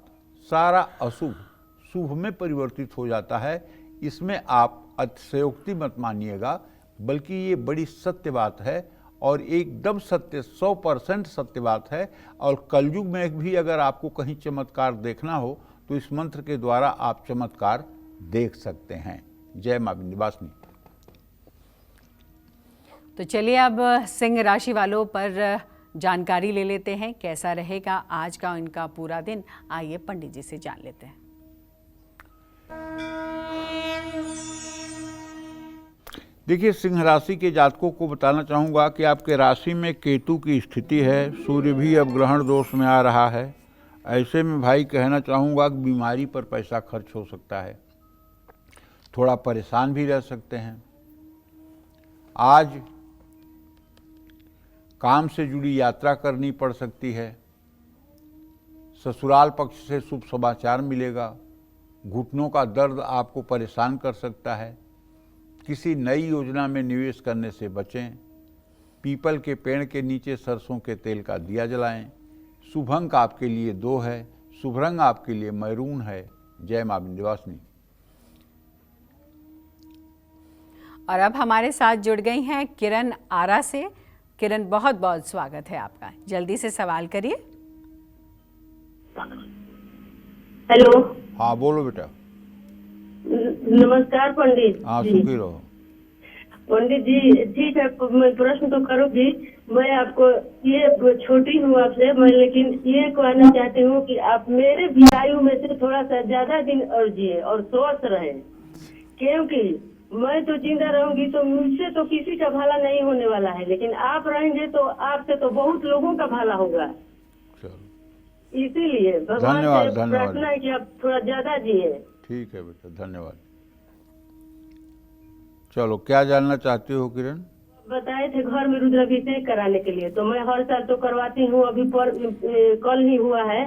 सारा अशुभ शुभ में परिवर्तित हो जाता है। इसमें आप अतिशयोक्ति मत मानिएगा, बल्कि ये बड़ी सत्य बात है और एकदम सत्य 100% सत्य बात है। और कलयुग में भी अगर आपको कहीं चमत्कार देखना हो तो इस मंत्र के द्वारा आप चमत्कार देख सकते हैं। जय मां विंध्यवासिनी। तो चलिए अब सिंह राशि वालों पर जानकारी ले लेते हैं, कैसा रहेगा आज का इनका पूरा दिन। आइए पंडित जी से जान लेते हैं। देखिए, सिंह राशि के जातकों को बताना चाहूँगा कि आपके राशि में केतु की स्थिति है, सूर्य भी अब ग्रहण दोष में आ रहा है। ऐसे में भाई कहना चाहूँगा कि बीमारी पर पैसा खर्च हो सकता है, थोड़ा परेशान भी रह सकते हैं। आज काम से जुड़ी यात्रा करनी पड़ सकती है, ससुराल पक्ष से शुभ समाचार मिलेगा, घुटनों का दर्द आपको परेशान कर सकता है। किसी नई योजना में निवेश करने से बचें। पीपल के पेड़ के नीचे सरसों के तेल का दिया जलाएं। शुभ अंक आपके लिए 2 है, शुभ रंग आपके लिए मैरून है। जय मां विंध्यवासिनी। और अब हमारे साथ जुड़ गई हैं किरण आरा से। किरण, बहुत बहुत स्वागत है आपका, जल्दी से सवाल करिए। हेलो। हाँ बोलो बेटा। नमस्कार पंडित। हाँ सुखी रहो। पंडित जी ठीक है, मैं प्रश्न तो करूँगी। मैं आपको ये छोटी हूँ आपसे, मैं लेकिन ये कहना चाहती हूँ कि आप मेरे भी आयु में से थोड़ा सा ज्यादा दिन और जिए और स्वस्थ रहे, क्योंकि मैं तो जिंदा रहूंगी तो मुझसे तो किसी का भला नहीं होने वाला है, लेकिन आप रहेंगे तो आपसे तो बहुत लोगों का भला होगा। इसीलिए भगवान से प्रार्थना है कि आप थोड़ा ज्यादा जिए। ठीक है बेटा, धन्यवाद। चलो, क्या जानना चाहती हो किरण? बताए थे घर में रुद्राभिषेक कराने के लिए, तो मैं हर साल तो करवाती हूँ, अभी कल ही हुआ है।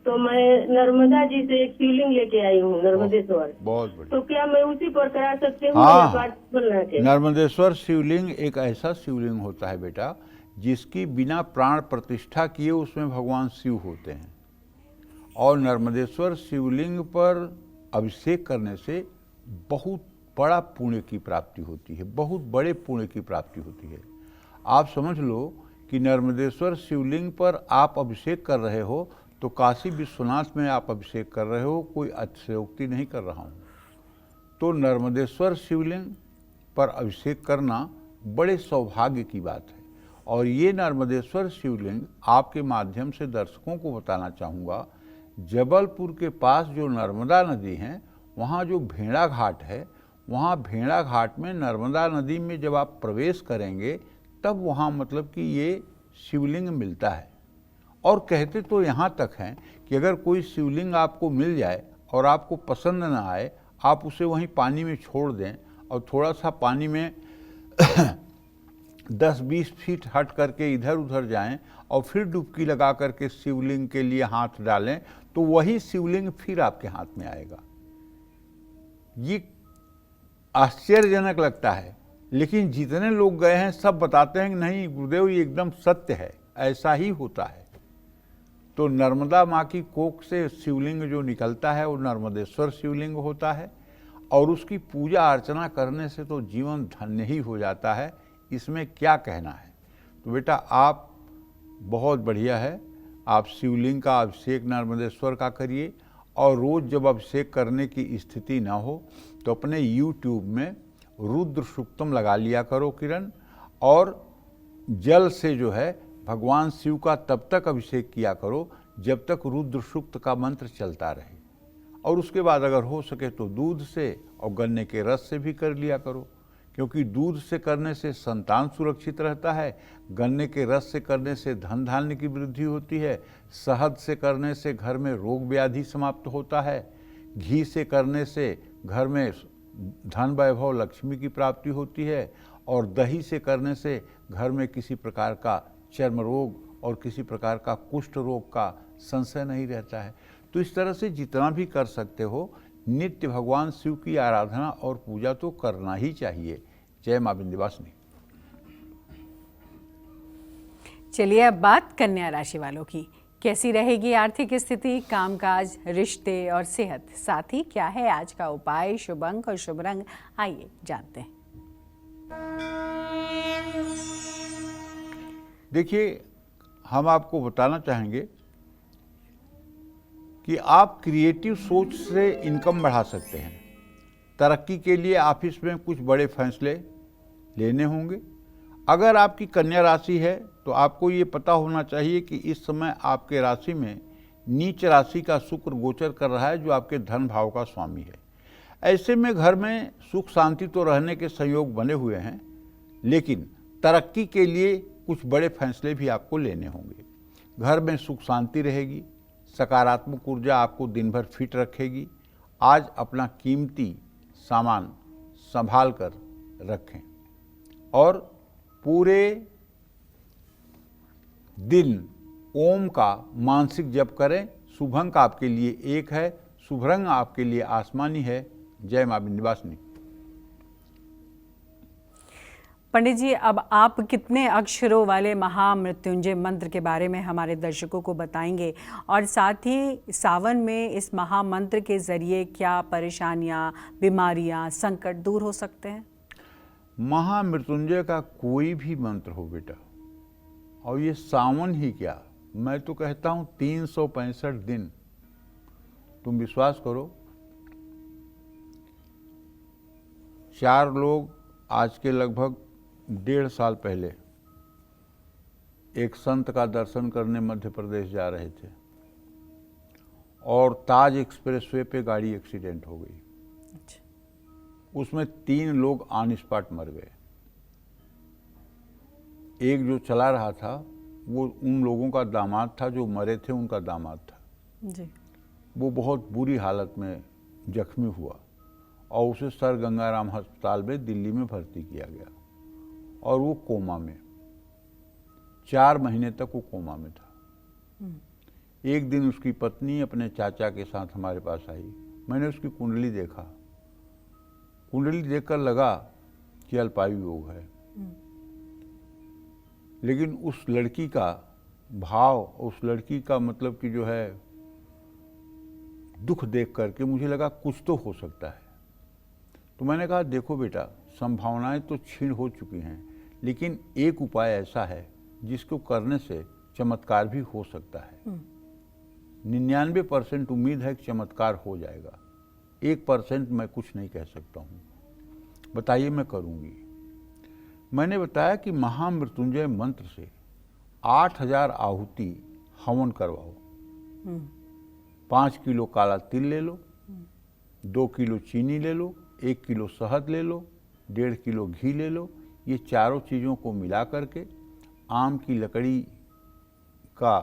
तो मैं नर्मदा जी से एक शिवलिंग लेके आई हूँ, नर्मदेश्वर। बहुत बढ़िया। तो क्या मैं उसी पर करा सकती हूँ? हाँ, नर्मदेश्वर शिवलिंग एक ऐसा शिवलिंग होता है बेटा जिसकी बिना प्राण प्रतिष्ठा किए उसमें भगवान शिव होते हैं। और नर्मदेश्वर शिवलिंग पर अभिषेक करने से बहुत बड़ा पुण्य की प्राप्ति होती है, बहुत बड़े पुण्य की प्राप्ति होती है। आप समझ लो कि नर्मदेश्वर शिवलिंग पर आप अभिषेक कर रहे हो तो काशी विश्वनाथ में आप अभिषेक कर रहे हो, कोई अतिशयोक्ति नहीं कर रहा हूँ। तो नर्मदेश्वर शिवलिंग पर अभिषेक करना बड़े सौभाग्य की बात है। और ये नर्मदेश्वर शिवलिंग आपके माध्यम से दर्शकों को बताना चाहूँगा, जबलपुर के पास जो नर्मदा नदी है, वहाँ जो भेड़ा घाट है, वहाँ भेड़ा घाट में नर्मदा नदी में जब आप प्रवेश करेंगे तब वहाँ मतलब कि ये शिवलिंग मिलता है। और कहते तो यहाँ तक हैं कि अगर कोई शिवलिंग आपको मिल जाए और आपको पसंद ना आए, आप उसे वहीं पानी में छोड़ दें और थोड़ा सा पानी में 10-20 फीट हट करके इधर उधर जाएं और फिर डुबकी लगा करके शिवलिंग के लिए हाथ डालें, तो वही शिवलिंग फिर आपके हाथ में आएगा। ये आश्चर्यजनक लगता है, लेकिन जितने लोग गए हैं सब बताते हैं कि नहीं गुरुदेव, ये एकदम सत्य है, ऐसा ही होता है। तो नर्मदा माँ की कोख से शिवलिंग जो निकलता है वो नर्मदेश्वर शिवलिंग होता है, और उसकी पूजा अर्चना करने से तो जीवन धन्य ही हो जाता है। इसमें क्या कहना है। तो बेटा आप बहुत बढ़िया है, आप शिवलिंग का अभिषेक नर्मदेश्वर का करिए, और रोज़ जब अभिषेक करने की स्थिति ना हो तो अपने YouTube में रुद्र सूक्तम लगा लिया करो किरण, और जल से जो है भगवान शिव का तब तक अभिषेक किया करो जब तक रुद्र सूक्त का मंत्र चलता रहे, और उसके बाद अगर हो सके तो दूध से और गन्ने के रस से भी कर लिया करो, क्योंकि दूध से करने से संतान सुरक्षित रहता है, गन्ने के रस से करने से धन धान्य की वृद्धि होती है, शहद से करने से घर में रोग व्याधि समाप्त होता है, घी से करने से घर में धन वैभव लक्ष्मी की प्राप्ति होती है, और दही से करने से घर में किसी प्रकार का चर्म रोग और किसी प्रकार का कुष्ठ रोग का संशय नहीं रहता है। तो इस तरह से जितना भी कर सकते हो, नित्य भगवान शिव की आराधना और पूजा तो करना ही चाहिए। जय मां विंध्यवासिनी। चलिए अब बात कन्या राशि वालों की। कैसी रहेगी आर्थिक स्थिति, कामकाज, रिश्ते और सेहत, साथ ही क्या है आज का उपाय, शुभ अंक और शुभ रंग, आइए जानते हैं। देखिए, हम आपको बताना चाहेंगे कि आप क्रिएटिव सोच से इनकम बढ़ा सकते हैं। तरक्की के लिए ऑफिस में कुछ बड़े फैसले लेने होंगे। अगर आपकी कन्या राशि है तो आपको ये पता होना चाहिए कि इस समय आपके राशि में नीच राशि का शुक्र गोचर कर रहा है, जो आपके धन भाव का स्वामी है। ऐसे में घर में सुख शांति तो रहने के संयोग बने हुए हैं, लेकिन तरक्की के लिए कुछ बड़े फैसले भी आपको लेने होंगे। घर में सुख शांति रहेगी, सकारात्मक ऊर्जा आपको दिन भर फिट रखेगी। आज अपना कीमती सामान संभाल कर रखें और पूरे दिन ओम का मानसिक जप करें। शुभ अंक आपके लिए 1 है, शुभ रंग आपके लिए आसमानी है। जय मां विंध्यवासिनी। पंडित जी, अब आप कितने अक्षरों वाले महामृत्युंजय मंत्र के बारे में हमारे दर्शकों को बताएंगे, और साथ ही सावन में इस महामंत्र के जरिए क्या परेशानियां, बीमारियां, संकट दूर हो सकते हैं? महामृत्युंजय का कोई भी मंत्र हो बेटा, और ये सावन ही क्या, मैं तो कहता हूं 365 दिन, तुम विश्वास करो। 4 लोग आज के लगभग 1.5 साल पहले एक संत का दर्शन करने मध्य प्रदेश जा रहे थे और ताज एक्सप्रेसवे पे गाड़ी एक्सीडेंट हो गई। उसमें 3 लोग ऑन स्पॉट मर गए। एक जो चला रहा था वो उन लोगों का दामाद था, जो मरे थे उनका दामाद था जी। वो बहुत बुरी हालत में जख्मी हुआ और उसे सर गंगाराम अस्पताल में दिल्ली में भर्ती किया गया, और वो कोमा में 4 महीने तक वो कोमा में था। एक दिन उसकी पत्नी अपने चाचा के साथ हमारे पास आई। मैंने उसकी कुंडली देखा। कुंडली देखकर लगा कि अल्पायु योग है, लेकिन उस लड़की का भाव, उस लड़की का मतलब कि जो है दुख देख करके मुझे लगा कुछ तो हो सकता है। तो मैंने कहा देखो बेटा, संभावनाएं तो क्षीण हो चुकी हैं, लेकिन एक उपाय ऐसा है जिसको करने से चमत्कार भी हो सकता है। 99% उम्मीद है कि चमत्कार हो जाएगा, 1% मैं कुछ नहीं कह सकता हूँ। बताइए, मैं करूँगी। मैंने बताया कि महामृत्युंजय मंत्र से 8000 आहुति हवन करवाओ। 5 किलो काला तिल ले लो, 2 किलो चीनी ले लो, 1 किलो शहद ले लो, 1.5 किलो घी ले लो। ये चारों चीज़ों को मिला करके आम की लकड़ी का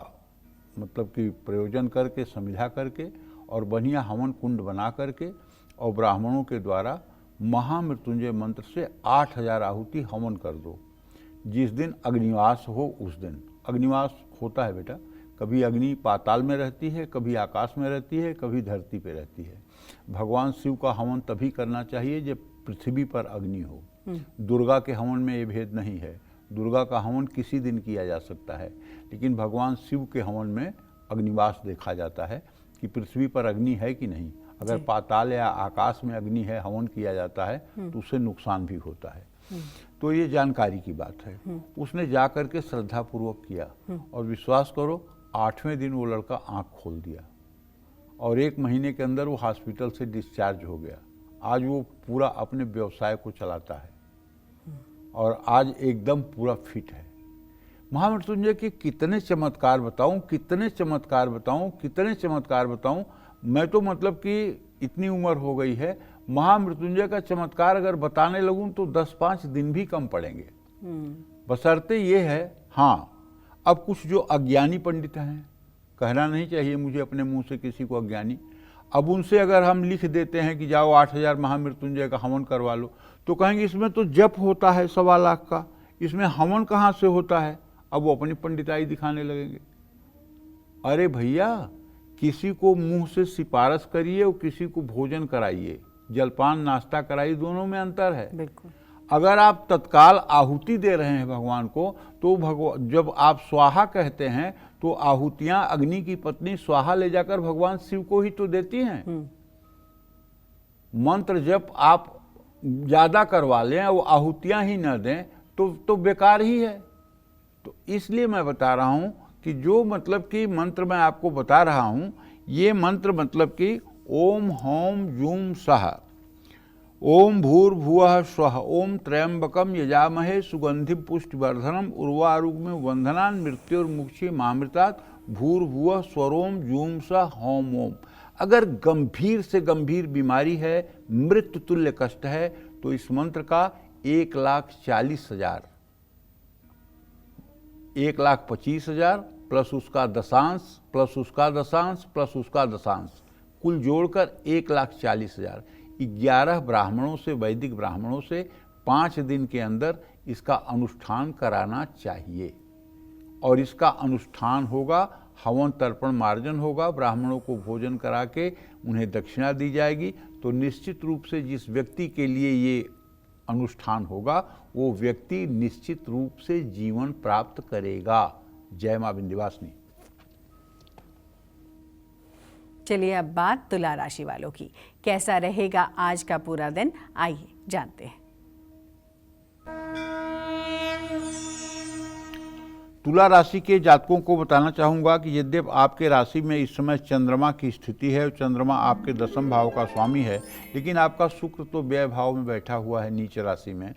मतलब कि प्रयोजन करके समझा करके और बढ़िया हवन कुंड बना करके और ब्राह्मणों के द्वारा महामृत्युंजय मंत्र से 8000 आहुति हवन कर दो। जिस दिन अग्निवास हो उस दिन अग्निवास होता है बेटा, कभी अग्नि पाताल में रहती है, कभी आकाश में रहती है, कभी धरती पे रहती है। भगवान शिव का हवन तभी करना चाहिए जब पृथ्वी पर अग्नि हो। दुर्गा के हवन में ये भेद नहीं है, दुर्गा का हवन किसी दिन किया जा सकता है, लेकिन भगवान शिव के हवन में अग्निवास देखा जाता है कि पृथ्वी पर अग्नि है कि नहीं। अगर पाताल या आकाश में अग्नि है, हवन किया जाता है तो उससे नुकसान भी होता है। तो ये जानकारी की बात है। उसने जा करके श्रद्धापूर्वक किया और विश्वास करो 8वें दिन वो लड़का आंख खोल दिया और 1 महीने के अंदर वो हॉस्पिटल से डिस्चार्ज हो गया। आज वो पूरा अपने व्यवसाय को चलाता है और आज एकदम पूरा फिट है। महामृत्युंजय के कितने चमत्कार बताऊं, कितने चमत्कार बताऊं, कितने चमत्कार बताऊं। मैं तो मतलब कि इतनी उम्र हो गई है, महामृत्युंजय का चमत्कार अगर बताने लगूं तो 10-5 दिन भी कम पड़ेंगे। बशर्ते ये है, हाँ अब कुछ जो अज्ञानी पंडित हैं, कहना नहीं चाहिए मुझे अपने मुंह से किसी को अज्ञानी, अब उनसे अगर हम लिख देते हैं कि जाओ 8000 महामृत्युंजय का हवन करवा लो, तो कहेंगे इसमें तो जप होता है 1.25 लाख का, इसमें हवन कहाँ से होता है। अब वो अपनी पंडिताई दिखाने लगेंगे। अरे भैया, किसी को मुंह से सिफारिश करिए और किसी को भोजन कराइए, जलपान नाश्ता कराइए, दोनों में अंतर है। बिल्कुल। अगर आप तत्काल आहुति दे रहे हैं भगवान को, तो जब आप स्वाहा कहते हैं तो आहुतियां अग्नि की पत्नी स्वाहा ले जाकर भगवान शिव को ही तो देती हैं। मंत्र जब आप ज्यादा करवा लें और आहुतियां ही न दें तो बेकार ही है। तो इसलिए मैं बता रहा हूं कि जो मतलब कि मंत्र मैं आपको बता रहा हूं, ये मंत्र मतलब कि ओम हौम जूम सह, ओम भूर्भुवः स्वः, ओम त्र्यंबकम यजामहे सुगंधिम पुष्टिवर्धनम उर्वारुकमिव वंदनान् मृत्युर्मुक्षीमामृतात् भूर्भुवः स्वरोम जूम सः हौम ओम। अगर गंभीर से गंभीर बीमारी है, मृत्यु तुल्य कष्ट है, तो इस मंत्र का 1,40,000, 1,25,000 प्लस उसका दशांश प्लस उसका दशांश प्लस उसका दशांश, कुल जोड़कर 1,40,000 11 ब्राह्मणों से, वैदिक ब्राह्मणों से 5 दिन के अंदर इसका अनुष्ठान कराना चाहिए। और इसका अनुष्ठान होगा, हवन तर्पण मार्जन होगा, ब्राह्मणों को भोजन करा के उन्हें दक्षिणा दी जाएगी। तो निश्चित रूप से जिस व्यक्ति के लिए ये अनुष्ठान होगा, वो व्यक्ति निश्चित रूप से जीवन प्राप्त करेगा। जय मां विंध्यवासिनी। चलिए अब बात तुला राशि वालों की। कैसा रहेगा आज का पूरा दिन, आइए जानते हैं। तुला राशि के जातकों को बताना चाहूंगा कि यद्यप आपके राशि में इस समय चंद्रमा की स्थिति है, चंद्रमा आपके 10वें भाव का स्वामी है, लेकिन आपका शुक्र तो व्यय भाव में बैठा हुआ है नीच राशि में।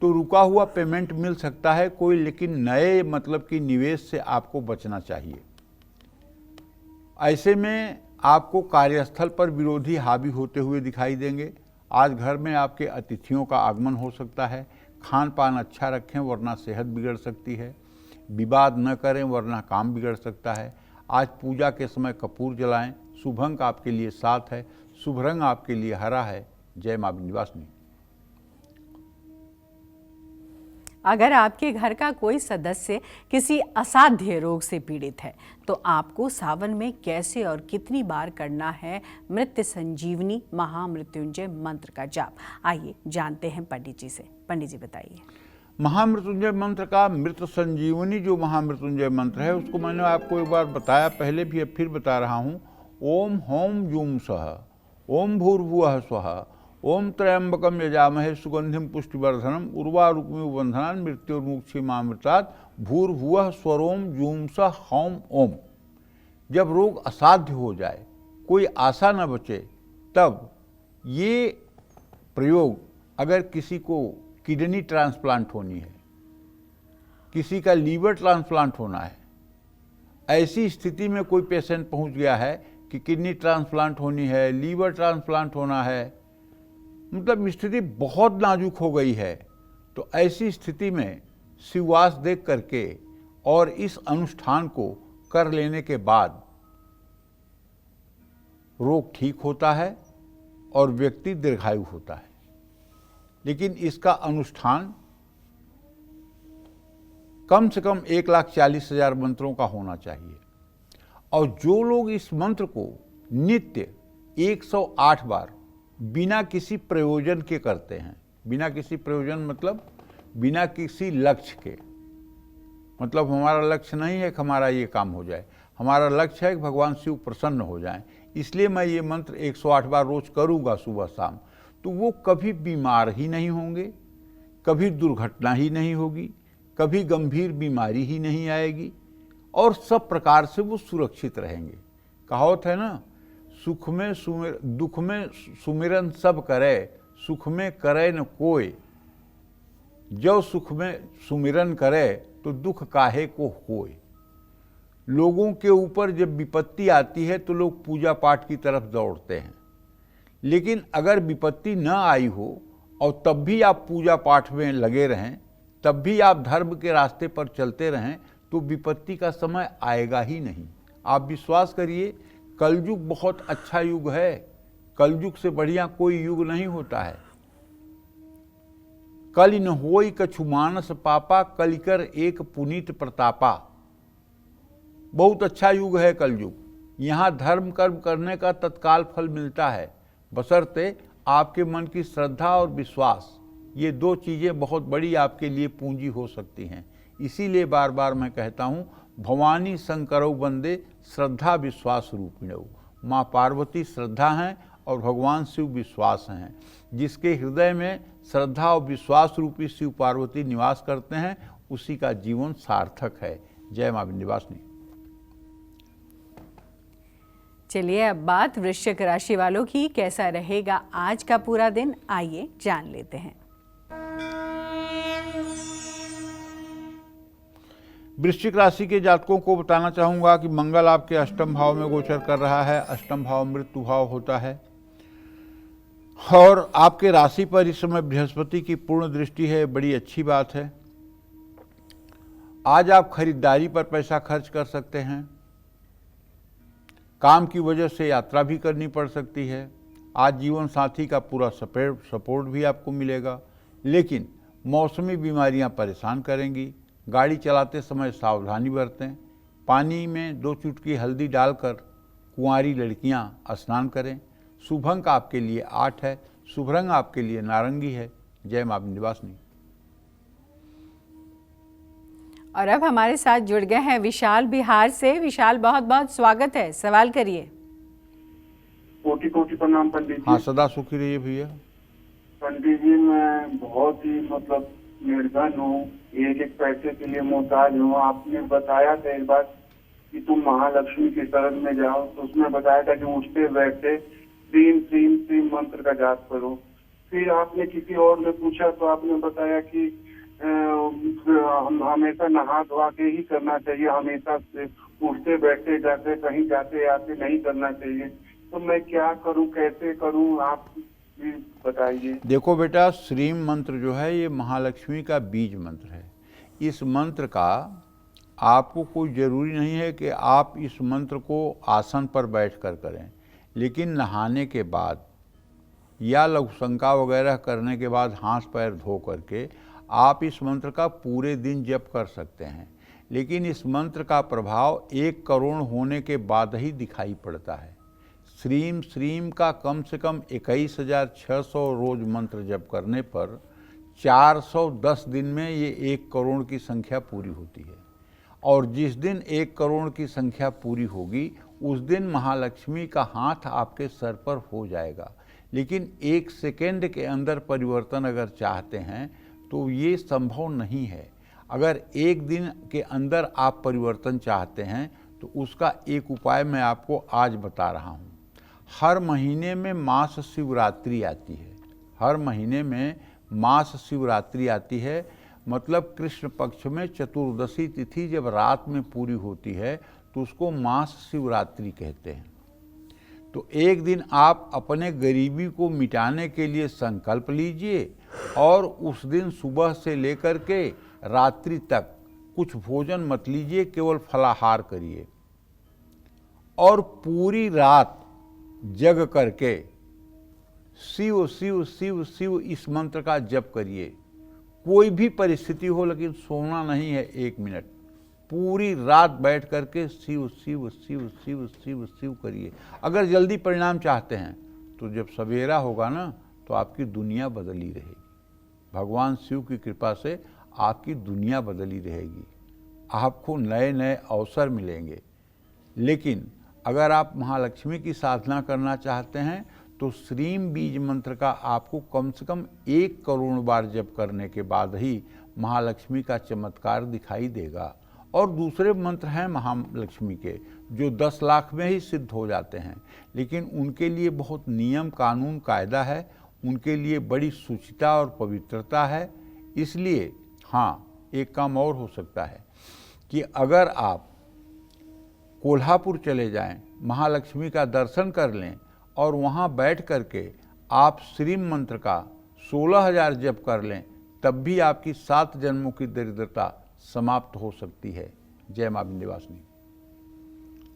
तो रुका हुआ पेमेंट मिल सकता है कोई, लेकिन नए मतलब कि निवेश से आपको बचना चाहिए। ऐसे में आपको कार्यस्थल पर विरोधी हावी होते हुए दिखाई देंगे। आज घर में आपके अतिथियों का आगमन हो सकता है। खान पान अच्छा रखें वरना सेहत बिगड़ सकती है। विवाद न करें वरना काम बिगड़ सकता है। आज पूजा के समय कपूर जलाएं। शुभ अंक आपके लिए 7 है। शुभ रंग आपके लिए हरा है। जय मां विंध्यवासिनी। अगर आपके घर का कोई सदस्य किसी असाध्य रोग से पीड़ित है, तो आपको सावन में कैसे और कितनी बार करना है मृत्यु संजीवनी महामृत्युंजय मंत्र का जाप। आइए जानते हैं पंडित जी से। पंडित जी बताइए। महामृत्युंजय मंत्र का मृत्यु संजीवनी जो महामृत्युंजय मंत्र है, उसको मैंने आपको एक बार बताया पहले भी, अब फिर बता रहा हूँ। ओम हौम जूम सह, ओम भूर्भुवः स्वः, ओम त्र्यंबकम यजामहे सुगंधिम पुष्टिवर्धनम उर्वारुकमिव वंदनान् मृत्युर्मुक्षीमामृतात् भूर्भुवः स्वरोम जूम सः हौम ओम। जब रोग असाध्य हो जाए, कोई आशा न बचे, तब ये प्रयोग अगर किसी को किडनी ट्रांसप्लांट होनी है, किसी का लीवर ट्रांसप्लांट होना है। ऐसी स्थिति में कोई पेशेंट पहुंच गया है कि किडनी ट्रांसप्लांट होनी है, लीवर ट्रांसप्लांट होना है, मतलब स्थिति बहुत नाजुक हो गई है, तो ऐसी स्थिति में शिववास देख करके और इस अनुष्ठान को कर लेने के बाद रोग ठीक होता है और व्यक्ति दीर्घायु होता है। लेकिन इसका अनुष्ठान कम से कम 1,40,000 मंत्रों का होना चाहिए। और जो लोग इस मंत्र को नित्य 108 बार बिना किसी प्रयोजन के करते हैं, बिना किसी प्रयोजन मतलब बिना किसी लक्ष्य के, मतलब हमारा लक्ष्य नहीं है कि हमारा ये काम हो जाए, हमारा लक्ष्य है कि भगवान शिव प्रसन्न हो जाएं, इसलिए मैं ये मंत्र 108 बार रोज करूँगा सुबह शाम, तो वो कभी बीमार ही नहीं होंगे, कभी दुर्घटना ही नहीं होगी, कभी गंभीर बीमारी ही नहीं आएगी और सब प्रकार से वो सुरक्षित रहेंगे। कहावत है ना, सुख में दुख में सुमिरन सब करे, सुख में करे न कोई, जो सुख में सुमिरन करे तो दुख काहे को होए। लोगों के ऊपर जब विपत्ति आती है तो लोग पूजा पाठ की तरफ दौड़ते हैं, लेकिन अगर विपत्ति न आई हो और तब भी आप पूजा पाठ में लगे रहें, तब भी आप धर्म के रास्ते पर चलते रहें, तो विपत्ति का समय आएगा ही नहीं। आप विश्वास करिए, कलयुग बहुत अच्छा युग है, कलयुग से बढ़िया कोई युग नहीं होता है। कलि न होई कछु मानस पापा, कलिकर एक पुनीत प्रतापा। बहुत अच्छा युग है कलयुग। यहाँ धर्म कर्म करने का तत्काल फल मिलता है, बशर्ते आपके मन की श्रद्धा और विश्वास, ये दो चीज़ें बहुत बड़ी आपके लिए पूंजी हो सकती हैं। इसीलिए बार बार मैं कहता हूँ, भवानी शंकरौ वंदे श्रद्धा विश्वास रूपिणौ। माँ पार्वती श्रद्धा हैं और भगवान शिव विश्वास हैं। जिसके हृदय में श्रद्धा और विश्वास रूपी शिव पार्वती निवास करते हैं, उसी का जीवन सार्थक है। जय माँ विंध्यवासिनी। चलिए अब बात वृश्चिक राशि वालों की, कैसा रहेगा आज का पूरा दिन, आइए जान लेते हैं। वृश्चिक राशि के जातकों को बताना चाहूँगा कि मंगल आपके अष्टम भाव में गोचर कर रहा है। अष्टम भाव मृत्यु भाव होता है और आपके राशि पर इस समय बृहस्पति की पूर्ण दृष्टि है, बड़ी अच्छी बात है। आज आप खरीदारी पर पैसा खर्च कर सकते हैं, काम की वजह से यात्रा भी करनी पड़ सकती है। आज जीवन साथी का पूरा सपोर्ट भी आपको मिलेगा, लेकिन मौसमी बीमारियां परेशान करेंगी। गाड़ी चलाते समय सावधानी बरतें। पानी में 2 चुटकी हल्दी डालकर कुंवारी लड़कियां स्नान करें। शुभ अंक आपके लिए 8 है, शुभ रंग आपके लिए नारंगी है। जय मां विंध्यवासिनी। और अब हमारे साथ जुड़ गए हैं विशाल बिहार से। विशाल, बहुत बहुत स्वागत है, सवाल करिए। कोटि कोटि प्रणाम पंडित जी। हाँ, सदा सुखी रहिए भैया। पंडित जी, मैं बहुत ही मतलब निर्धन हूँ, एक एक पैसे के लिए मोहताज हूँ। आपने बताया था एक बार कि तुम महालक्ष्मी की शरण में जाओ, तो उसमें बताया था कि उठते बैठते 3 मंत्र का जाप करो। फिर आपने किसी और ने पूछा तो आपने बताया कि हमेशा नहा धोआ के ही करना चाहिए, हमेशा से उठते बैठते जाते कहीं जाते आते नहीं करना चाहिए। तो मैं क्या करूं, कैसे करूं, आप भी बताइए। देखो बेटा, श्रीम मंत्र जो है ये महालक्ष्मी का बीज मंत्र है। इस मंत्र का आपको कोई ज़रूरी नहीं है कि आप इस मंत्र को आसन पर बैठकर करें, लेकिन नहाने के बाद या लघुशंका वगैरह करने के बाद हाथ पैर धो करके आप इस मंत्र का पूरे दिन जप कर सकते हैं। लेकिन इस मंत्र का प्रभाव 1 करोड़ होने के बाद ही दिखाई पड़ता है। श्रीम श्रीम का कम से कम 21,600 रोज मंत्र जप करने पर 410 दिन में ये 1 करोड़ की संख्या पूरी होती है। और जिस दिन 1 करोड़ की संख्या पूरी होगी, उस दिन महालक्ष्मी का हाथ आपके सर पर हो जाएगा। लेकिन 1 सेकेंड के अंदर परिवर्तन अगर चाहते हैं तो ये संभव नहीं है। अगर 1 दिन के अंदर आप परिवर्तन चाहते हैं तो उसका एक उपाय मैं आपको आज बता रहा हूँ। हर महीने में मास शिवरात्रि आती है, हर महीने में मास शिवरात्रि आती है, मतलब कृष्ण पक्ष में चतुर्दशी तिथि जब रात में पूरी होती है तो उसको मास शिवरात्रि कहते हैं। तो एक दिन आप अपने गरीबी को मिटाने के लिए संकल्प लीजिए और उस दिन सुबह से लेकर के रात्रि तक कुछ भोजन मत लीजिए, केवल फलाहार करिए और पूरी रात जग करके शिव शिव शिव शिव इस मंत्र का जप करिए। कोई भी परिस्थिति हो लेकिन सोना नहीं है 1 मिनट, पूरी रात बैठ करके शिव शिव शिव शिव शिव शिव करिए। अगर जल्दी परिणाम चाहते हैं तो जब सवेरा होगा ना तो आपकी दुनिया बदली रहेगी। भगवान शिव की कृपा से आपकी दुनिया बदली रहेगी, आपको नए नए अवसर मिलेंगे। लेकिन अगर आप महालक्ष्मी की साधना करना चाहते हैं तो श्रीम बीज मंत्र का आपको कम से कम 1 करोड़ बार जप करने के बाद ही महालक्ष्मी का चमत्कार दिखाई देगा। और दूसरे मंत्र हैं महालक्ष्मी के जो 10 लाख में ही सिद्ध हो जाते हैं, लेकिन उनके लिए बहुत नियम कानून कायदा है, उनके लिए बड़ी शुचिता और पवित्रता है। इसलिए हाँ, एक काम और हो सकता है कि अगर आप कोल्हापुर चले जाएं, महालक्ष्मी का दर्शन कर लें और वहाँ बैठ करके आप श्रीम मंत्र का 16,000 जप कर लें, तब भी आपकी 7 जन्मों की दरिद्रता समाप्त हो सकती है। जय मां विंध्यवासिनी।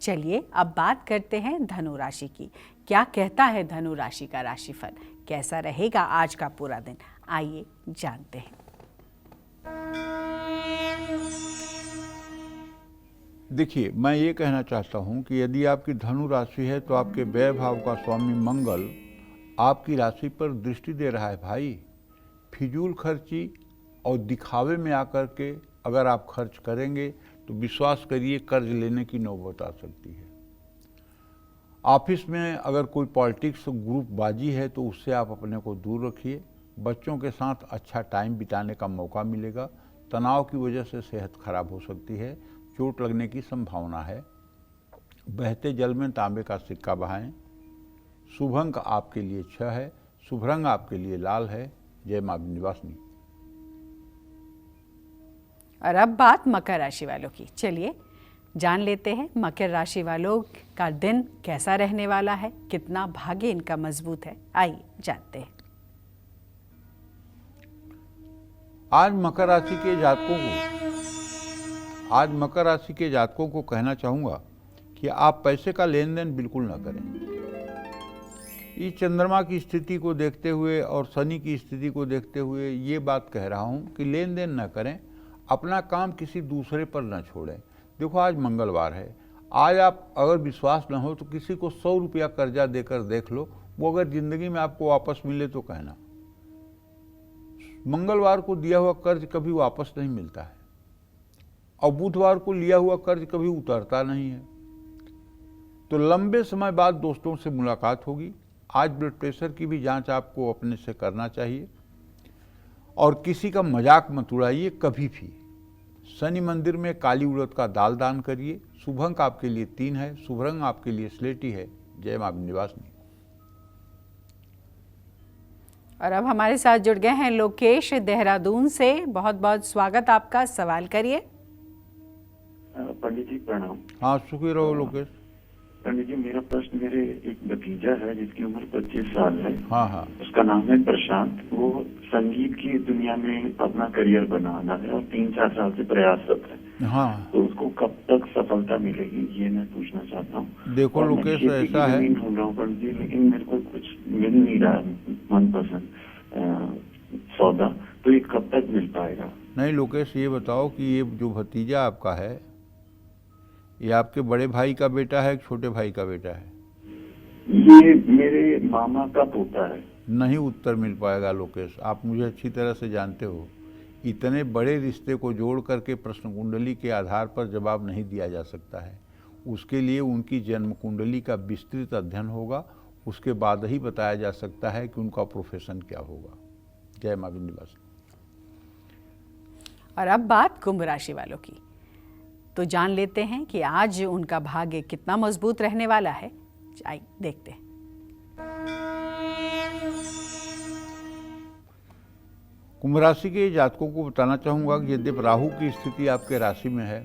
चलिए अब बात करते हैं धनु राशि की। क्या कहता है धनु राशि का राशिफल, कैसा रहेगा आज का पूरा दिन, आइए जानते हैं। देखिए, मैं ये कहना चाहता हूँ कि यदि आपकी धनु राशि है तो आपके व्यय भाव का स्वामी मंगल आपकी राशि पर दृष्टि दे रहा है। भाई, फिजूल खर्ची और दिखावे में आकर के अगर आप खर्च करेंगे तो विश्वास करिए कर्ज लेने की नौबत आ सकती है। ऑफिस में अगर कोई पॉलिटिक्स ग्रुप बाजी है तो उससे आप अपने को दूर रखिए। बच्चों के साथ अच्छा टाइम बिताने का मौका मिलेगा। तनाव की वजह से सेहत खराब हो सकती है, चोट लगने की संभावना है। बहते जल में तांबे का सिक्का बहाएं। शुभ अंक आपके लिए 6 है, शुभ रंग आपके लिए लाल है। जय मां विंध्यवासिनी। और अब बात मकर राशि वालों की। चलिए जान लेते हैं मकर राशि वालों का दिन कैसा रहने वाला है, कितना भाग्य इनका मजबूत है, आइए जानते हैं। आज मकर राशि के जातकों को कहना चाहूँगा कि आप पैसे का लेन देन बिल्कुल ना करें। इस चंद्रमा की स्थिति को देखते हुए और शनि की स्थिति को देखते हुए ये बात कह रहा हूँ कि लेन देन ना करें, अपना काम किसी दूसरे पर ना छोड़ें। देखो, आज मंगलवार है। आज आप अगर विश्वास न हो तो किसी को 100 रुपया कर्जा देकर देख लो, वो अगर जिंदगी में आपको वापस मिले तो कहना। मंगलवार को दिया हुआ कर्ज कभी वापस नहीं मिलता है और बुधवार को लिया हुआ कर्ज कभी उतरता नहीं है। तो लंबे समय बाद दोस्तों से मुलाकात होगी। आज ब्लड प्रेशर की भी जांच आपको अपने से करना चाहिए और किसी का मजाक मत उड़ाइए कभी भी। शनि मंदिर में काली उड़द का दाल दान करिए। शुभ अंक आपके लिए 3 है, शुभ रंग आपके लिए स्लेटी है। जय मां विंध्यवासिनी। और अब हमारे साथ जुड़ गए हैं लोकेश देहरादून से। बहुत बहुत स्वागत आपका, सवाल करिए। पंडित जी प्रणाम। हाँ, सुखी रहो लोकेश। पंडित जी, मेरा प्रश्न, मेरे एक भतीजा है जिसकी उम्र 25 साल है। हाँ। उसका नाम है प्रशांत। वो संगीत की दुनिया में अपना करियर बनाना है और 3-4 साल से प्रयासरत है। हाँ, तो उसको कब तक सफलता मिलेगी, ये मैं पूछना चाहता हूँ। देखो लोकेश, ऐसा है, ढूंढ रहा हूँ पंडित जी, लेकिन मेरे को कुछ मिल नहीं रहा मनपसंद सौदा, तो ये कब तक मिल पाएगा? नहीं लोकेश, ये बताओ कि ये जो भतीजा आपका है, ये आपके बड़े भाई का बेटा है, छोटे भाई का बेटा है? ये मेरे मामा का पोता है। नहीं उत्तर मिल पाएगा लोकेश। आप मुझे अच्छी तरह से जानते हो, इतने बड़े रिश्ते को जोड़ करके प्रश्न कुंडली के आधार पर जवाब नहीं दिया जा सकता है। उसके लिए उनकी जन्म कुंडली का विस्तृत अध्ययन होगा, उसके बाद ही बताया जा सकता है कि उनका प्रोफेशन क्या होगा। जय मां विंध्यवासिनी। और अब बात कुंभ राशि वालों की, तो जान लेते हैं कि आज उनका भाग्य कितना मजबूत रहने वाला है। आइए देखते हैं। कुंभ राशि के जातकों को बताना चाहूँगा कि यद्यपि राहु की स्थिति आपके राशि में है,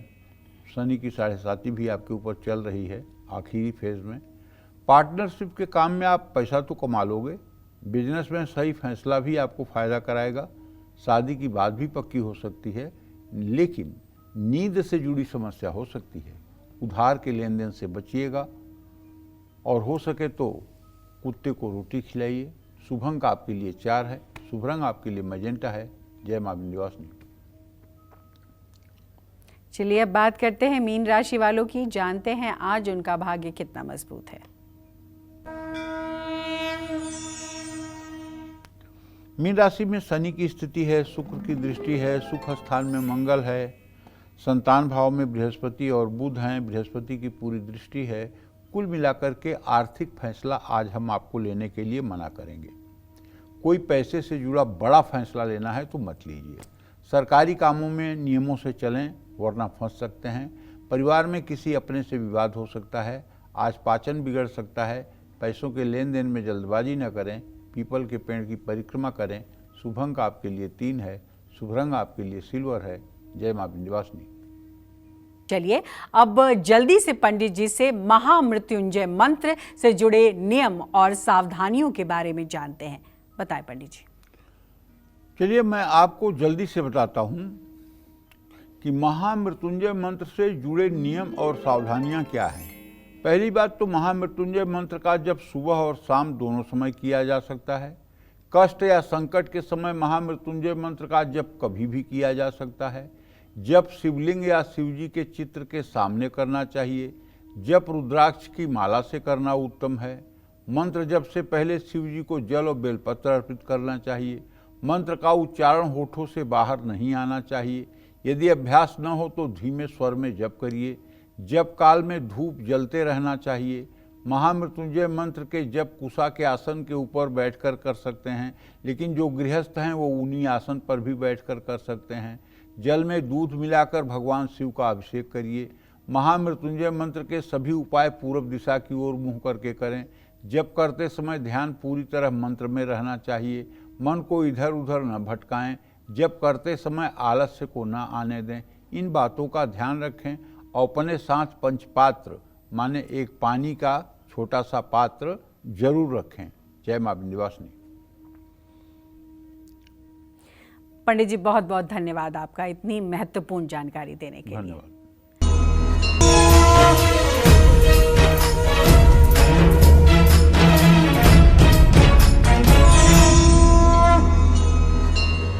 शनि की 7.5 भी आपके ऊपर चल रही है आखिरी फेज में, पार्टनरशिप के काम में आप पैसा तो कमा लोगे, बिजनेस में सही फैसला भी आपको फ़ायदा कराएगा, शादी की बात भी पक्की हो सकती है, लेकिन नींद से जुड़ी समस्या हो सकती है। उधार के लेन देन से बचिएगा और हो सके तो कुत्ते को रोटी खिलाइए। शुभ अंक आपके लिए 4 है, शुभ रंग आपके लिए मैजेंटा है। जय मां विंध्यवासिनी। चलिए अब बात करते हैं मीन राशि वालों की, जानते हैं आज उनका भाग्य कितना मजबूत है। मीन राशि में शनि की स्थिति है, शुक्र की दृष्टि है, सुख स्थान में मंगल है, संतान भाव में बृहस्पति और बुध हैं, बृहस्पति की पूरी दृष्टि है। कुल मिलाकर के आर्थिक फैसला आज हम आपको लेने के लिए मना करेंगे। कोई पैसे से जुड़ा बड़ा फैसला लेना है तो मत लीजिए। सरकारी कामों में नियमों से चलें वरना फंस सकते हैं। परिवार में किसी अपने से विवाद हो सकता है। आज पाचन बिगड़ सकता है। पैसों के लेन देन में जल्दबाजी न करें। पीपल के पेड़ की परिक्रमा करें। शुभ अंक आपके लिए 3 है, शुभ रंग आपके लिए सिल्वर है। जय मां विंध्यवासिनी। चलिए अब जल्दी से पंडित जी से महामृत्युंजय मंत्र से जुड़े नियम और सावधानियों के बारे में जानते हैं। बताएं पंडित जी। चलिए मैं आपको जल्दी से बताता हूँ कि महामृत्युंजय मंत्र से जुड़े नियम और सावधानियाँ क्या हैं। पहली बात तो महामृत्युंजय मंत्र का जब सुबह और शाम दोनों समय किया जा सकता है। कष्ट या संकट के समय महामृत्युंजय मंत्र का जप कभी भी किया जा सकता है। जप शिवलिंग या शिवजी के चित्र के सामने करना चाहिए। जप रुद्राक्ष की माला से करना उत्तम है। मंत्र जप से पहले शिवजी को जल और बेलपत्र अर्पित करना चाहिए। मंत्र का उच्चारण होठों से बाहर नहीं आना चाहिए। यदि अभ्यास न हो तो धीमे स्वर में जप करिए। जप काल में धूप जलते रहना चाहिए। महामृत्युंजय मंत्र के जप कुशा के आसन के ऊपर बैठकर कर सकते हैं, लेकिन जो गृहस्थ हैं वो उन्हीं आसन पर भी बैठकर कर सकते हैं। जल में दूध मिलाकर भगवान शिव का अभिषेक करिए। महामृत्युंजय मंत्र के सभी उपाय पूर्व दिशा की ओर मुँह करके करें। जप करते समय ध्यान पूरी तरह मंत्र में रहना चाहिए। मन को इधर उधर न भटकाएं। जप करते समय आलस्य को न आने दें। इन बातों का ध्यान रखें और अपने साथ पंचपात्र माने एक पानी का छोटा सा पात्र जरूर रखें। जय मां विंध्यवासिनी। पंडित जी बहुत बहुत धन्यवाद आपका इतनी महत्वपूर्ण जानकारी देने के लिए। धन्यवाद।